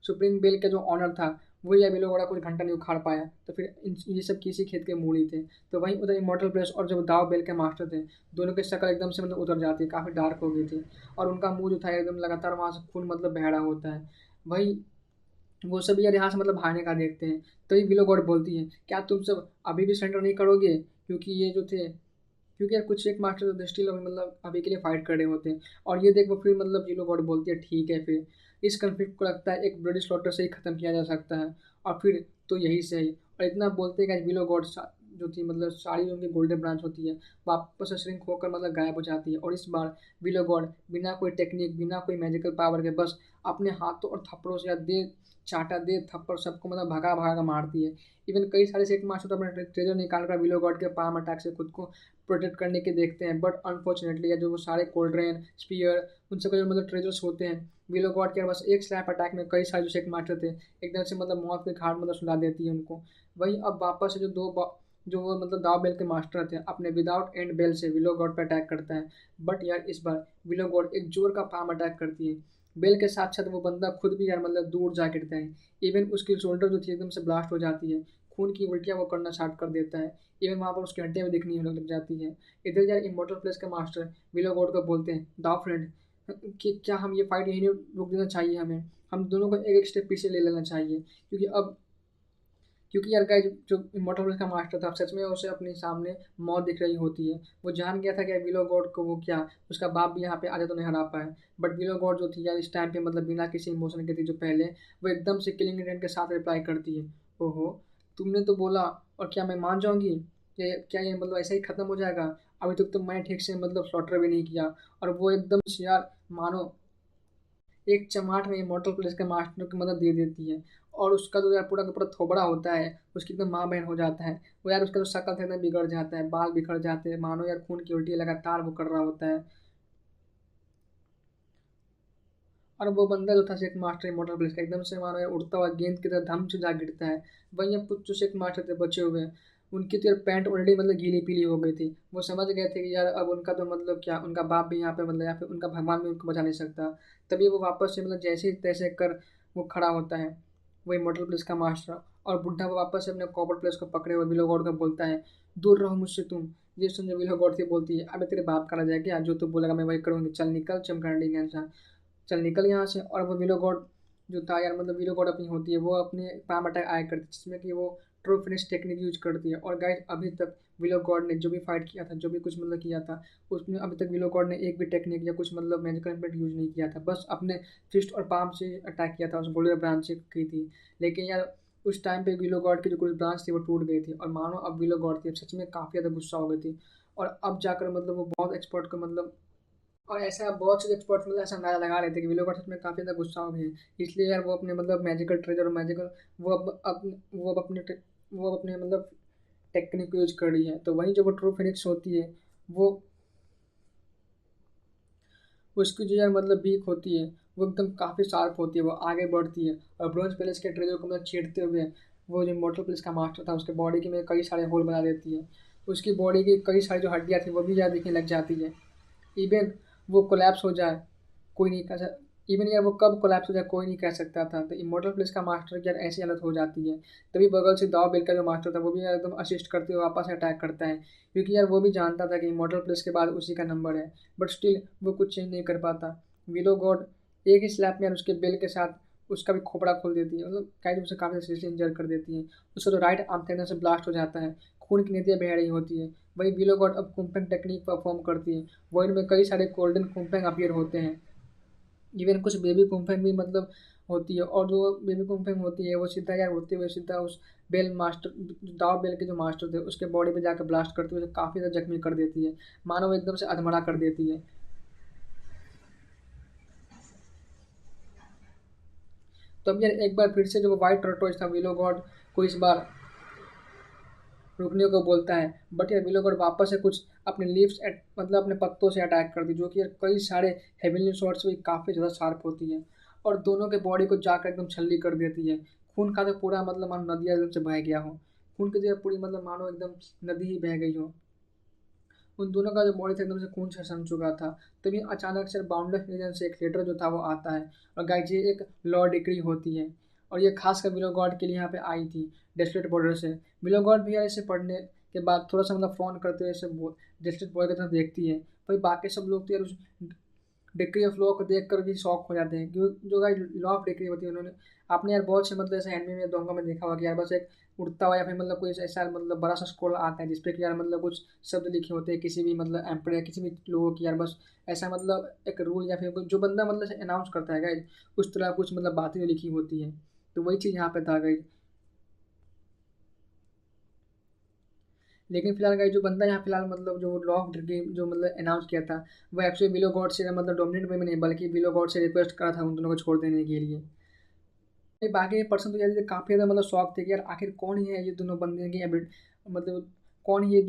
सुप्रीम बेल के जो ऑनर था वो या बिलो बड़ा कुछ घंटा नहीं उखाड़ पाया, तो फिर ये सब किसी खेत के मूल ही थे। तो वहीं उधर इमॉर्टल प्लेस और जो दाव बेल के मास्टर थे दोनों की शक्ल एकदम से मतलब उतर जाती है, काफ़ी डार्क हो गई थी और उनका मुंह जो था एकदम लगातार वहाँ से खून मतलब बह रहा होता है। वही वो सब यार यहाँ से मतलब भागने का देखते हैं। तो ये विलो गॉड बोलती है क्या तुम सब अभी भी सरेंडर नहीं करोगे, क्योंकि ये जो थे क्योंकि यार कुछ एक मास्टर दृष्टि लोग मतलब अभी के लिए फाइट कर रहे होते हैं। और ये देख वो फिर मतलब विलो गॉड बोलती है ठीक है, फिर इस कन्फ्लिक्ट को लगता है एक ब्रिटिश स्लॉटर से ही खत्म किया जा सकता है और फिर तो यही से ही। और इतना बोलते हैं कि विलो गॉड जो थी मतलब सारी जो उनकी गोल्डन ब्रांच होती है वापस से श्रिंक होकर मतलब गायब हो जाती है। और इस बार विलो गॉड बिना कोई टेक्निक बिना कोई मैजिकल पावर के बस अपने हाथों और थप्पड़ों से या दे चाटा दे थप्पड़ सबको मतलब भगा भगा कर मारती है। इवन कई सारे सेट मास्टर तो अपने ट्रेजर निकाल कर विलो गॉड के पाम अटैक से खुद को प्रोटेक्ट करने के देखते हैं, बट अनफॉर्चुनेटली जो वो सारे कोल्ड्रेन स्पीयर उन सब जो मतलब ट्रेजर्स होते हैं विलो गॉड के बस एक स्लैप अटैक में कई सारे जो सेट मास्टर थे एकदम से मतलब मौत के घाट मतलब सुला देती है उनको। वहीं अब वापस से जो वो मतलब दाव बेल के मास्टर थे अपने विदाउट एंड बेल से विलो गॉड पर अटैक करता है। बट यार इस बार विलो गॉड एक जोर का पाम अटैक करती है। बेल के साथ साथ वो बंदा खुद भी यार मतलब दूर जा गिरता है। इवन उसकी शोल्डर जो थी एकदम से ब्लास्ट हो जाती है, खून की उल्टियाँ वो करना स्टार्ट कर देता है। इवन वहाँ पर उसकी हड्डियाँ भी दिखनी होने लग जाती है। इधर यार इमोर्टल प्लेस के मास्टर विलो गॉड को बोलते हैं दाव फ्रेंड कि क्या हम ये फाइट यहीं रोक देना चाहिए, हमें हम दोनों को एक एक स्टेप पीछे ले लेना चाहिए, क्योंकि यार गाइस जो इमॉर्टल वर्ल्ड का मास्टर था अब सच में उसे अपने सामने मौत दिख रही होती है। वो जान गया था कि विलो गॉड को वो क्या उसका बाप भी यहाँ पे आजा तो नहीं हरा पाए। बट विलो गॉड जो थी यार इस टाइम पे मतलब बिना किसी इमोशन के थी जो पहले वो एकदम से किलिंग इंटेंट के साथ रिप्लाई करती है। ओहो, तुमने तो बोला और क्या मैं मान जाऊंगी, क्या ये मतलब ऐसा ही खत्म हो जाएगा? अभी तक तो मैं ठीक से मतलब स्लॉटर भी नहीं किया। और वो एकदम से यार मानो एक चमाट में इमॉर्टल प्लेस के मास्टर की मदद दे देती है। और उसका जो यार पूरा का पूरा थोबड़ा होता है उसकी एकदम माँ बहन हो जाता है। वो यार उसका जो शक्ल था एकदम बिगड़ जाता है, बाल बिखर जाते हैं, मानो यार खून की उल्टी लगातार वो कर रहा होता है। और वो बंदा जो था शेख मास्टर इमॉर्टल प्लेस का एकदम से मानो यार उड़ता हुआ गेंद की तरह धम से जा गिरता है। वहीं अब कुछ जो शेख मास्टर थे बचे हुए उनकी तो यार पैंट ऑलरेडी मतलब गीली पीली हो गई थी। वो समझ गए थे कि यार अब उनका तो मतलब क्या उनका बाप भी यहाँ पे मतलब या फिर उनका भगवान भी उनको बचा नहीं सकता। तभी वो वापस से मतलब जैसे तैसे कर वो खड़ा होता है वही मॉडल प्लेस का मास्टर। और बुढ़ा वो वापस से अपने कॉपर प्लेस को पकड़े हुए विलो गॉड को बोलता है दूर रहो मुझसे तुम। ये सुन जो विलो गॉड से बोलती है अबे तेरे बाप करा जाए क्या, जो तू बोलेगा मैं वही करूँगी, चल निकल चमकांडी इंसान, चल निकल यहाँ से। और वो विलो गॉड जो था यार मतलब विलो गॉड अपनी होती है वो अपने पाम अटैक आया करती है जिसमें कि वो ट्रू फिनिश टेक्निक यूज करती है। और गाइस अभी तक विलो गॉड ने जो भी फाइट किया था जो भी कुछ मतलब किया था उसमें अभी तक विलो गॉड ने एक भी टेक्निक या कुछ मतलब मैजिकल इम्पैक्ट यूज नहीं किया था, बस अपने फिस्ट और पाम से अटैक किया था, उस गोल्डन ब्रांच से की थी। लेकिन यार उस टाइम पे विलो गॉड की जो कुछ ब्रांच थी वो टूट गई थी और मानो अब विलो गॉड थी अब सच में काफ़ी ज़्यादा गुस्सा हो गई थी। और अब जाकर मतलब वो बहुत एक्सपर्ट को मतलब और ऐसा बहुत से एक्सपर्ट मतलब ऐसा अंदाजा लगा रहे थे कि विलो गॉड सच में काफ़ी ज़्यादा गुस्सा हो गई है। इसलिए यार वो अपने मतलब मैजिकल ट्रेजर और मैजिकल वो वो अब अपने वो अब अपने मतलब टेक्निक को यूज कर रही है। तो वहीं जो वो ट्रू फिनिक्स होती है वो उसकी जो यार मतलब बीक होती है वो एकदम काफ़ी शार्प होती है, वो आगे बढ़ती है और ब्रोंज पैलेस के ट्रेजर को मतलब छेड़ते हुए वो जो मॉर्टल पैलेस का मास्टर था उसके बॉडी के में कई सारे होल बना देती है। उसकी बॉडी की कई सारी जो हड्डियाँ थी वो भी यार दिखने लग जाती है। इवन वो कोलैप्स हो जाए कोई नहीं कह सक इवन यार वो कब कोलैप्स हो जाए कोई नहीं कह सकता था। तो इमॉर्टल प्लेस का मास्टर की यार ऐसी हालत हो जाती है। तभी बगल से दाव बेल का जो मास्टर था वो भी यार एकदम असिस्ट करते हुए वापस अटैक करता है, क्योंकि यार वो भी जानता था कि इमॉर्टल प्लेस के बाद उसी का नंबर है। बट स्टिल वो कुछ चेंज नहीं कर पाता। विलो गॉड एक ही स्लैप में यार उसके बेल के साथ उसका भी खोपड़ा खोल देती है, मतलब क्या उसे काफ़ी सीरियसली इंजर कर देती है। उसका जो राइट आर्म था एकदम से ब्लास्ट हो जाता है, खून की नदियाँ बह रही होती है। वही विलो गॉड अब कुंपेंग टेक्निक परफॉर्म करती है। वर्ल्ड में कई सारे गोल्डन कुंपेंग अपीयर होते हैं। इवन कुछ बेबी कुम्फेन भी मतलब होती है और जो बेबी कुम्फेन होती है वो सीधा यार होते हुए सीधा उस बेल मास्टर दाव बेल के जो मास्टर थे उसके बॉडी पे जाकर ब्लास्ट करती है, उसे काफ़ी ज़्यादा जख्मी कर देती है, मानो वो एकदम से अधमरा कर देती है। तो अब यार एक बार फिर से जो वाइट टर्टोइज था विलो गॉड को इस बार रुकने को बोलता है। बट यार विलो गॉड वापस से कुछ अपने लीव्स मतलब अपने पत्तों से अटैक कर दी, जो कि यार कई सारे हेवनली शॉट्स भी काफ़ी ज़्यादा शार्प होती है और दोनों के बॉडी को जाकर एकदम छल्ली कर देती है। खून का तो पूरा मतलब मानो नदियाँ एकदम से बह गया हो, खून की जगह पूरी मतलब मानो एकदम नदी ही बह गई हो। उन दोनों का जो बॉडी था एकदम से खून से सन चुका था। तभी अचानक से बाउंडलेस रीजन से एक लेटर जो था वो आता है और गाइज ये एक लॉ डिग्री होती है और ये खास कर विलो गॉड के लिए यहाँ पे आई थी डेस्ट्रेट बॉर्डर से। विलो गॉड भी यार इसे पढ़ने के बाद थोड़ा सा मतलब फ़ोन करते हुए इसे डेस्ट्रेट बॉर्डर की तरफ देखती है। भाई बाकी सब लोग तो यार उस डिग्री ऑफ लॉ को देख कर भी शॉक हो जाते हैं, क्योंकि जो गाइस लॉ ऑफ डिग्री होती है उन्होंने आपने यार बहुत से मतलब ऐसे एनिमे में दोंगा में देखा होगा कि यार बस एक उड़ता हुआ या फिर मतलब कोई ऐसा मतलब बड़ा सा स्क्रॉल आता है जिसपे कि यार मतलब कुछ शब्द लिखे होते हैं किसी भी मतलब एम्पर या किसी भी लोगों की, यार बस ऐसा मतलब एक रूल या फिर जो बंदा मतलब अनाउंस करता है गाइस उस तरह कुछ मतलब बातें लिखी होती है। तो वही चीज़ यहाँ पे था गाइस। लेकिन फिलहाल गाइस जो बंदा यहाँ फिलहाल मतलब जो लॉ ऑफ डिग्री जो मतलब अनाउंस किया था वो एक्चुअली बिलो गॉड से मतलब डोमिनेट वे में नहीं बल्कि बिलो गॉड से रिक्वेस्ट करा था उन दोनों को छोड़ देने के लिए। ये बाकी पर्सन तो यार काफ़ी ज़्यादा मतलब शौक थे कि यार आखिर कौन ही है ये दोनों बंदे की मतलब कौन ही ये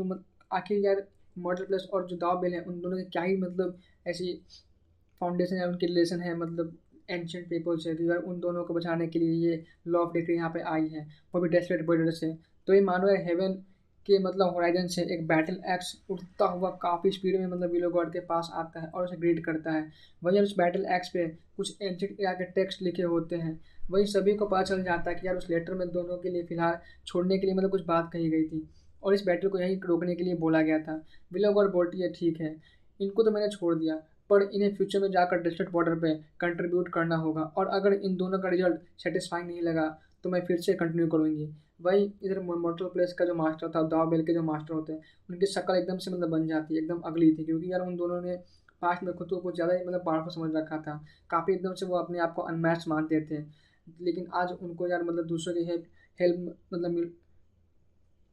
आखिर यार मॉडल प्लस और जो दाव बेल है उन दोनों की क्या ही मतलब ऐसी फाउंडेशन है, उनकी रिलेशन है मतलब एंशियंट पीपल से कि यार उन दोनों को बचाने के लिए ये लॉ ऑफ डिग्री यहाँ पे आई है, वो भी डेस्परेट बॉर्डर से। तो ये मानो यार हेवन के मतलब होराइजन से एक बैटल एक्स उड़ता हुआ काफ़ी स्पीड में मतलब विलो गॉड के पास आता है और उसे ग्रीट करता है। वही उस बैटल एक्स पे कुछ एंशियंट एरा के टेक्स्ट लिखे होते हैं। वही सभी को पता चल जाता है कि यार उस लेटर में दोनों के लिए फिलहाल छोड़ने के लिए मतलब कुछ बात कही गई थी और इस बैटल को यहीं रोकने के लिए बोला गया था। विलो गॉड बोलती है ठीक है, इनको तो मैंने छोड़ दिया पर इन्हें फ्यूचर में जाकर डिस्ट्रिक्ट बॉर्डर पे कंट्रीब्यूट करना होगा और अगर इन दोनों का रिजल्ट सेटिस्फाइंग नहीं लगा तो मैं फिर से कंटिन्यू करूँगी। वही इधर मोर्टल प्लेस का जो मास्टर था दाव बेल के जो मास्टर होते हैं उनकी शक्ल एकदम से मतलब बन जाती है, एकदम अगली थी, क्योंकि यार उन दोनों ने पास्ट में खुद को कुछ ज़्यादा ही मतलब पावरफुल समझ रखा था। काफ़ी एकदम से वो अपने आप को अनमैच मानते थे, लेकिन आज उनको यार मतलब दूसरों की हेल्प हेल्प मतलब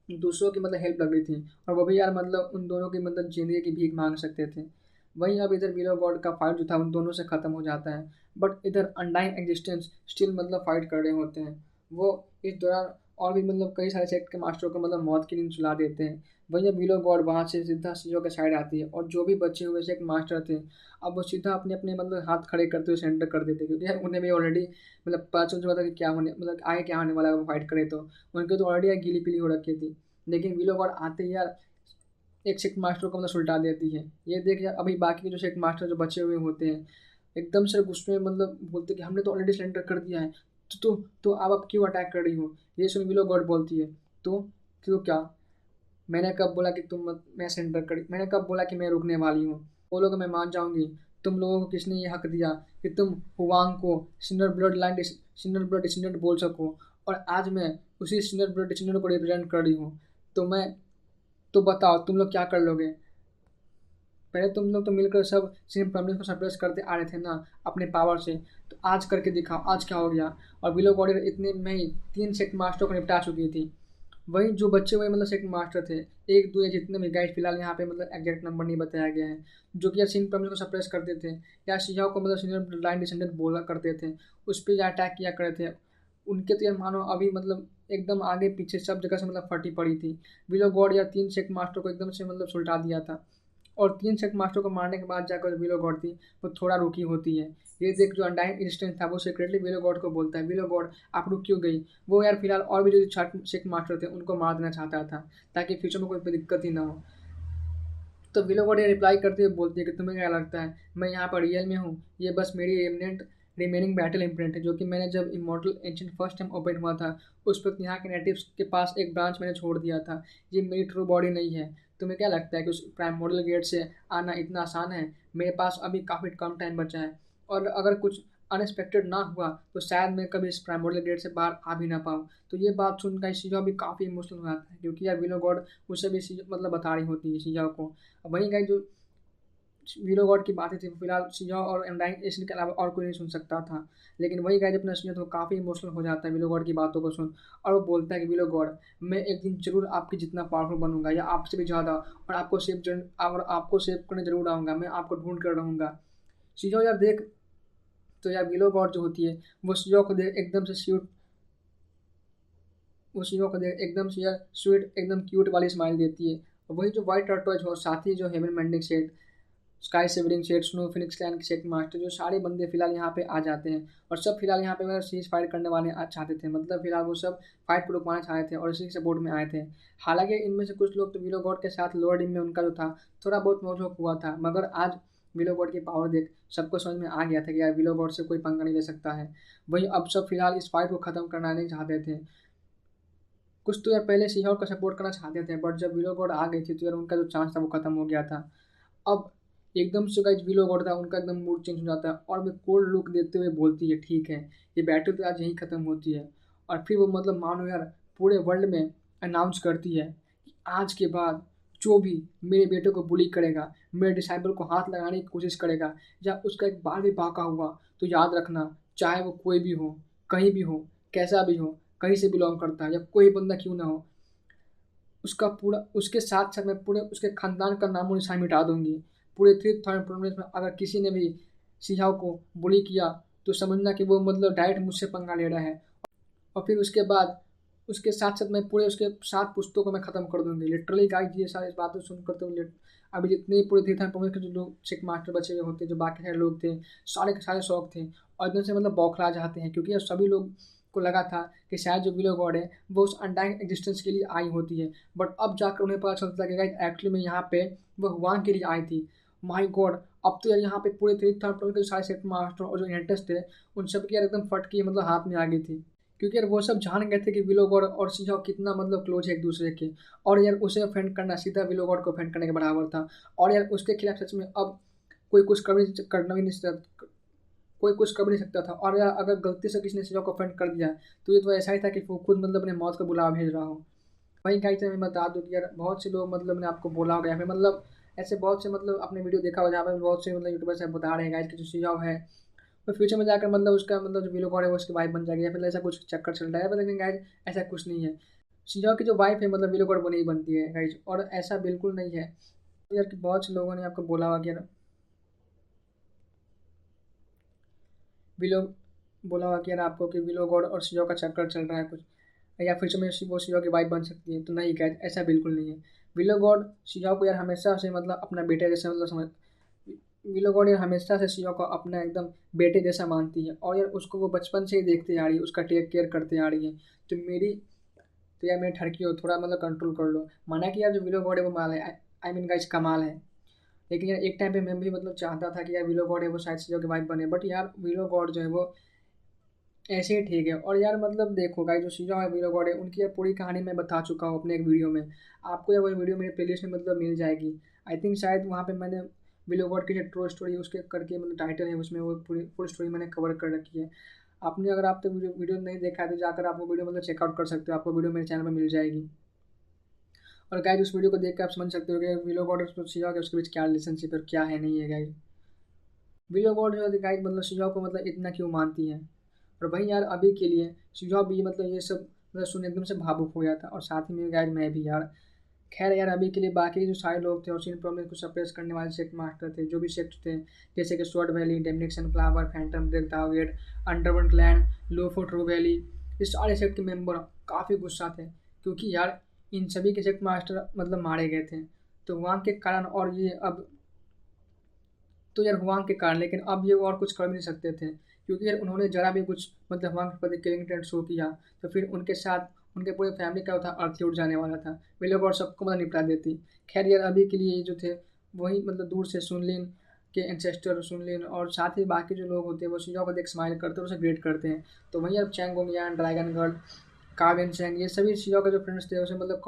दूसरों की मतलब हेल्प लग रही थी और वो भी यार मतलब उन दोनों की मतलब ज़िंदगी की भीख मांग सकते थे। वहीं अब इधर वीलो गॉड का फाइट जो था उन दोनों से ख़त्म हो जाता है। बट इधर अनडाइंग एग्जिस्टेंस स्टिल मतलब फाइट कर रहे होते हैं। वो इस दौरान और भी मतलब कई सारे सेक्ट के मास्टरों को मतलब मौत की नींद सुला देते हैं। वहीं अब वीलो गॉड वहाँ से सीधा सीजो के साइड आती है और जो भी बचे हुए सेक्ट मास्टर थे अब वो सीधा अपने अपने मतलब हाथ खड़े करते हुए सेंटर कर देते, क्योंकि यार उन्हें भी ऑलरेडी मतलब पता चल चुका था कि क्या होने मतलब आगे क्या होने वाला है, वो फाइट करे तो उनके तो ऑलरेडी यार गीली पीली हो रखी थी। लेकिन वीलो गॉड आते ही यार एक शिफ्ट मास्टर को मतलब सुलटा देती है। ये देख यार अभी बाकी के जो शिफ्ट मास्टर जो बचे हुए होते हैं एकदम से गुस्से में मतलब बोलते कि हमने तो ऑलरेडी सरेंडर कर दिया है, तो अब क्यों अटैक कर रही हो। ये सुन विलो गॉड बोलती है तो क्यों क्या, मैंने कब बोला कि तुम मैं सरेंडर कर, मैंने कब बोला कि मैं रुकने वाली हूँ। बोलोगे मैं मान जाऊंगी। तुम लोगों को किसने ये हक दिया कि तुम हुआंग को Sinner blood line Sinner blood descendant बोल सको, और आज मैं उसी सिनर ब्लड डिसेंडेंट को रिप्रेजेंट कर रही हूँ। तो मैं तो बताओ तुम लोग क्या कर लोगे। पहले तुम लोग तो मिलकर सब सीन प्रॉब्लम को सप्रेस करते आ रहे थे ना अपने पावर से, तो आज करके दिखाओ आज क्या हो गया। और बिलो गॉडेर इतने में ही 3 सेक्ट मास्टर को निपटा चुकी थी। वही जो बच्चे वही मतलब सेकंड मास्टर थे, एक दो या जितने भी गाइस फिलहाल यहाँ पे मतलब एग्जैक्ट नंबर नहीं बताया गया है, जो कि यार सीन प्रॉब्लम को सप्रेस करते थे या शिजाओ को मतलब सीनियर लाइन डिसेंडेंट बोला करते थे, उस पर या अटैक किया करते थे। उनके तो यार मानो अभी मतलब एकदम आगे पीछे सब जगह से मतलब फटी पड़ी थी। विलो गॉड या 3 सेक्ट मास्टर को एकदम से मतलब सुलटा दिया था। और 3 सेक्ट मास्टर को मारने के बाद जाकर विलो गॉड थी वो थोड़ा रुकी होती है। ये देख जो अनडाइन इंस्टेंट था वो सीक्रेटली विलो गॉड को बोलता है, विलो गॉड आप रुक क्यों गई। वो यार फिलहाल और भी जो छठ सिख मास्टर थे उनको मार देना चाहता था ताकि फ्यूचर में कोई दिक्कत ही ना हो। तो विलो गॉड ये रिप्लाई करते हुए बोलती है कि तुम्हें क्या लगता है मैं यहाँ पर रियल में हूँ, ये बस मेरी रेमिनेंट रिमेनिंग बैटल इम्प्रिंट है, जो कि मैंने जब immortal ancient first time open हुआ था उस वक्त यहाँ के नेटिव्स के पास एक ब्रांच मैंने छोड़ दिया था। ये मेरी ट्रू बॉडी नहीं है। तुम्हें क्या लगता है कि उस प्राइम मॉडल गेट से आना इतना आसान है। मेरे पास अभी काफ़ी कम टाइम बचा है, और अगर कुछ अनएक्सपेक्टेड ना हुआ तो शायद मैं कभी इस प्राइम मॉडल गेट से बाहर आ भी ना पाऊँ। तो ये बात सुनकर शिजा भी काफ़ी इमोशनल हो जाता है, क्योंकि यार विलो गॉड उसे भी मतलब बता रही होती है शिजा को। अब वहीं गई जो वीरो गॉड की बातें थी फिलहाल शिजा और एंडाइन एशियन के अलावा और कोई नहीं सुन सकता था। लेकिन वही गाइज अपना सुनिए तो काफ़ी इमोशनल हो जाता है विलो गॉड की बातों को सुन। और वो बोलता है कि विलो गॉड मैं एक दिन जरूर आपकी जितना पावरफुल बनूंगा या आपसे भी ज़्यादा, और आपको सेव करने जरूर आऊँगा, मैं आपको ढूंढ कर रहूँगा। शिजा यार देख, तो यार विलो गॉड जो होती है वो शिजा को देख एकदम से स्वीट, वो शिजा को देख एकदम से यार स्वीट एकदम क्यूट वाली स्माइल देती है। और वही जो व्हाइट टर्टोइज हो साथ ही जो heaven mending sect, sky severing sect, snow phoenix clan के सेट मास्टर, जो सारे बंदे फिलहाल यहाँ पे आ जाते हैं। और सब फिलहाल यहाँ पे मतलब सीज फाइट करने वाले चाहते थे, मतलब फिलहाल वो सब फाइट को रुकवाना चाहते थे और इसी के सपोर्ट में आए थे। हालांकि इनमें से कुछ लोग तो विलो गॉड के साथ लोअर टीम में उनका जो था थोड़ा बहुत नोक हुआ था, मगर आज विलो गॉड की पावर देख सबको समझ में आ गया था कि यार विलो गॉड से कोई पंगा नहीं ले सकता है। वही अब सब फिलहाल इस फाइट को खत्म करना नहीं चाहते थे। कुछ तो यार पहले सीहॉर का सपोर्ट करना चाहते थे, बट जब विलो गॉड आ गई थी तो यार उनका जो चांस था वो खत्म हो गया था। अब एकदम से गाइस विलो गॉड था उनका एकदम मूड चेंज हो जाता है और वे कोल्ड लुक देते हुए बोलती है ठीक है ये बैटल तो आज यहीं खत्म होती है। और फिर वो मतलब मानो यार पूरे वर्ल्ड में अनाउंस करती है कि आज के बाद जो भी मेरे बेटे को बुली करेगा, मेरे डिसाइबल को हाथ लगाने की कोशिश करेगा या उसका एक बार भी बाका हुआ, तो याद रखना चाहे वो कोई भी हो, कहीं भी हो, कैसा भी हो, कहीं से बिलोंग करता है या कोई बंदा क्यों ना हो, उसका पूरा उसके साथ साथ मैं पूरे उसके खानदान का नामो निशान मिटा दूंगी। पूरे 3000 प्रोविंस में अगर किसी ने भी सिहाव को बुली किया तो समझना कि वो मतलब डायरेक्ट मुझसे पंगा ले रहा है। और फिर उसके बाद उसके साथ साथ मैं पूरे उसके 7 पुस्तकों को मैं ख़त्म कर दूंगी। लिटरली गाइस ये सारी बातें सुनकर तो अभी जितने पूरे 3000 प्रोविंस के जो लोग सिख मास्टर बचे हुए होते जो बाकी सारे लोग थे, सारे के सारे शौक थे और एकदम से मतलब बौखला जाते हैं, क्योंकि अब सभी लोग को लगा था कि शायद जो विलो गॉड है वो उस अनडाइंग एग्जिस्टेंस के लिए आई होती है। बट अब जाकर उन्हें पता चलता है कि गाइस एक्चुअली में यहाँ पे वो हुआंग के लिए आई थी। माय गॉड, अब तो यार यहाँ पे पूरे 3000 के सारे सेट मास्टर और जो इन्हेंटर्स थे उन सब की यार एकदम फटकी मतलब हाथ में आ गई थी, क्योंकि यार वो सब जान गए थे कि विलो गॉड और सीजाओ कितना मतलब क्लोज है एक दूसरे के। और यार उसे ऑफेंड करना सीधा विलो गॉड को ऑफेंड करने के बराबर था। और यार उसके खिलाफ सच में अब कोई कुछ करना भी नहीं सकता, कोई कुछ कर भी नहीं सकता था। और यार अगर गलती से किसी ने सीजो को ऑफेंड कर दिया तो ये तो ऐसा ही था कि वो खुद मतलब अपने मौत का बुलावा भेज रहा हो। वहीं गाइस मैं बता दूं कि यार बहुत से लोग मतलब ने आपको बोला होगा या फिर मतलब ऐसे बहुत से मतलब अपने वीडियो देखा होगा जहाँ पर बहुत से मतलब यूट्यूबर्स बता रहे हैं गाइस कि जो सीजाओ है वो फ्यूचर में जाकर मतलब उसका मतलब जो वीलो गॉड है वो उसकी वाइफ बन जाएगी या फिर ऐसा कुछ चक्कर चल रहा है, लेकिन गाइस ऐसा कुछ नहीं है। सीजाओ की जो वाइफ है मतलब वीलो गॉड वो नहीं बनती है गाइस, और ऐसा बिल्कुल नहीं है। यार कि बहुत से लोगों ने आपको बोला होगा कि यार विलो बोला होगा कि यार आपको कि विलो गॉड और सीजो का चक्कर चल रहा है कुछ, या फिर से वो सीजो की वाइफ बन सकती है, तो नहीं गाइस ऐसा बिल्कुल नहीं है। विलो गॉड सीजो को यार हमेशा से मतलब अपना बेटे जैसा मतलब समझ, विलो गॉड यार हमेशा से सीजो को अपना एकदम बेटे जैसा मानती है और यार उसको वो बचपन से ही देखती आ रही है, उसका टेक केयर करते आ रही है। तो मेरी तो यार मेरी ठरकी हो थोड़ा मतलब कंट्रोल कर लो। माना कि यार जो विलो गॉड है वो माल है, आई मीन गाइस कमाल है। लेकिन यार एक टाइम पे मैं भी मतलब चाहता था कि यार विलो गॉड है वो शायद सीजो की वाइफ बने, बट यार विलो गॉड जो है वो ऐसे ही ठीक है। और यार मतलब देखो गाइस जो सीजन है वीरो गॉड है उनकी यार पूरी कहानी मैं बता चुका हूँ अपने एक वीडियो में। आपको यार वो वीडियो मेरे प्लेलिस्ट में मतलब मिल जाएगी। आई थिंक शायद वहाँ पे मैंने विलो गॉड की जो ट्रू स्टोरी उसके करके मतलब टाइटल है उसमें वो पूरी फुल स्टोरी मैंने कवर कर रखी है। आपने अगर आप तो वीडियो नहीं देखा है तो जाकर आप वो वीडियो मतलब चेकआउट कर सकते हो, आपको वीडियो मेरे चैनल पर मिल जाएगी। और गाइज उस वीडियो को देख कर आप समझ सकते हो कि विलो गॉड और शिवा के उसके बीच क्या रिलेशनशिप है और क्या है नहीं है गाइज। विलो गॉड जो है गाइज मतलब शिवा को मतलब इतना क्यों मानती है। और वहीं यार अभी के लिए शिवा भी मतलब ये सब मतलब सुन एकदम से भावुक हो गया था, और साथ ही में गाइज मैं भी यार। खैर यार अभी के लिए बाकी जो सारे लोग थे और सीन प्रॉब्लम को सप्रेस करने वाले सेक्ट मास्टर थे, जो भी सेक्ट थे जैसे कि Sword Valley, Demonic Sun Flower, Phantom Break, Dao Gate, underworld clan, लोफो ट्रू वैली, इस सारे सेक्ट के मेंबर काफ़ी गुस्सा थे, क्योंकि यार इन सभी के सेक्ट मास्टर मतलब मारे गए थे। तो वहाँ के कारण और ये अब तो यार हुआंग के कारण, लेकिन अब ये और कुछ कर भी नहीं सकते थे, क्योंकि यार उन्होंने जरा भी कुछ मतलब हुआंग के प्रति किलिंग इंटेंट शो किया तो फिर उनके साथ उनके पूरे फैमिली का था अर्थ उठ जाने वाला था। वे लोग और सबको मतलब निपटा देती। खैर यार अभी के लिए ये जो थे वही मतलब दूर से सुनलिन के एंसेस्टर सुनलिन और साथ ही बाकी जो लोग होते हैं वो शिजो को देख स्माइल करते हैं और उसे ग्रेट करते हैं। तो वहीं अब चैंग यान, ड्रैगन गर्ल, कावेन चैंग, ये सभी शिजो के जो फ्रेंड्स थे उसे मतलब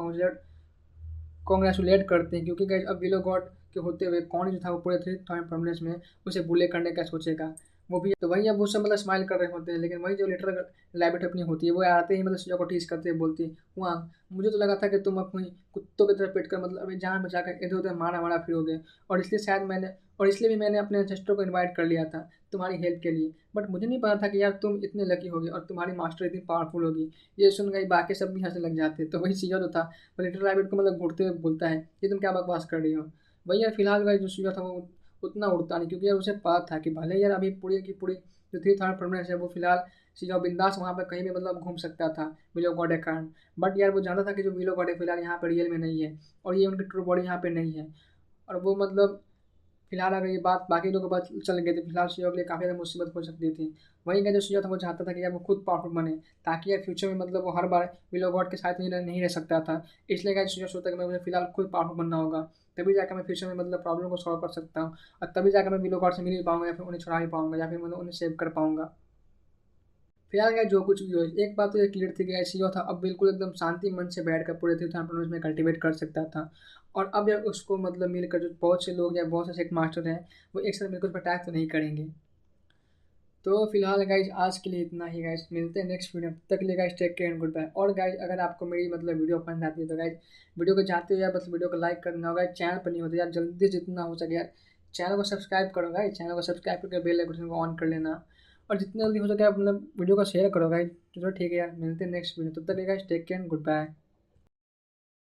कॉन्ग्रेचुलेट करते हैं, क्योंकि गाइस अब विलो गॉड के होते हुए कौन जो था वो पूरे थ्री टाइम परमानेंस में उसे बुले करने का सोचेगा। वो भी तो वही अब वो सब मतलब स्माइल कर रहे होते हैं, लेकिन वही जो लिटर लाइबिट अपनी होती है वो आते ही मतलब शिजा को टीज करते हैं, बोलती है वहाँ मुझे तो लगा था कि तुम अपनी कुत्तों की तरह पेट कर मतलब अभी जान बचा कर इधर उधर मारा मारा फिरोगे, और इसलिए शायद मैंने और इसलिए भी मैंने अपने एंसेस्टर को इनवाइट कर लिया था तुम्हारी हेल्प के लिए, बट मुझे नहीं पता था कि यार तुम इतने लकी होगी और तुम्हारी मास्टर इतनी पावरफुल होगी। ये सुन गई बाकी सब भी हंसने लग जाते, तो वही सीजा जो था वो लिटिल रैबिट को मतलब घूरते हुए बोलता है ये तुम क्या बकवास कर रही हो। वही यार फिलहाल भाई जो सीजा था वो उतना उड़ता नहीं, क्योंकि यार उसे पता था कि भले यार अभी पूरी की पूरी जो थ्री थर्ड परमानेंस है वो फिलहाल सीजा बिंदास वहाँ पर कहीं भी मतलब घूम सकता था विलो गॉड के कारण। बट यार वो जानता था कि जो विलो गॉड है फिलहाल यहाँ पर रियल में नहीं है, और ये उनकी ट्रू बॉडी यहाँ पे नहीं है। और वो मतलब फिलहाल अगर ये बात बाकी लोगों को पता चल गई थी, फिलहाल शिवा के लिए काफ़ी ज़्यादा मुसीबत हो सकती थी। वहीं का जो शिवा था वो चाहता था कि यार वो खुद पावरफुल बने, ताकि यार फ्यूचर में मतलब वो हर बार विलो गॉड के साथ नहीं रह सकता था। इसलिए क्या शिवा सोचता कि मैं मुझे फिलहाल खुद पावरफुल बनना होगा, तभी जाकर मैं फ्यूचर में मतलब प्रॉब्लम को सॉल्व कर सकता हूँ, और तभी जाकर मैं विलो गॉड से मिल भी पाऊंगा या फिर उन्हें छुड़ा भी पाऊंगा या फिर मैं उन्हें सेव कर पाऊंगा। फिलहाल क्या जो कुछ भी हो, एक बात तो ये क्लियर थी कि ऐसी था अब बिल्कुल एकदम शांति मन से बैठकर पूरे तीर्थाटन में कल्टीवेट कर सकता था। और अब यार उसको मतलब मिलकर जो बहुत से लोग या बहुत से सेक्ट मास्टर हैं वो एक साथ मिलकर उस पर अटैक तो नहीं करेंगे। तो फिलहाल गाइज आज के लिए इतना ही गाइज, मिलते हैं नेक्स्ट वीडियो, तब तक के लिए guys take care and good bye. और गाइज अगर आपको मेरी मतलब वीडियो पसंद आती है तो गाइज वीडियो को चाहते हो यार बस वीडियो को लाइक करना होगा, चैनल पर नहीं होता यार जल्दी जितना हो सके यार चैनल को सब्सक्राइब करो गाइज, चैनल को सब्सक्राइब करके बेल आइकन को ऑन कर लेना, और जितना जल्दी हो सके आप मतलब वीडियो को शेयर करो गाइज। तो चलो ठीक है यार, मिलते हैं नेक्स्ट वीडियो, तब तक guys take care and good bye.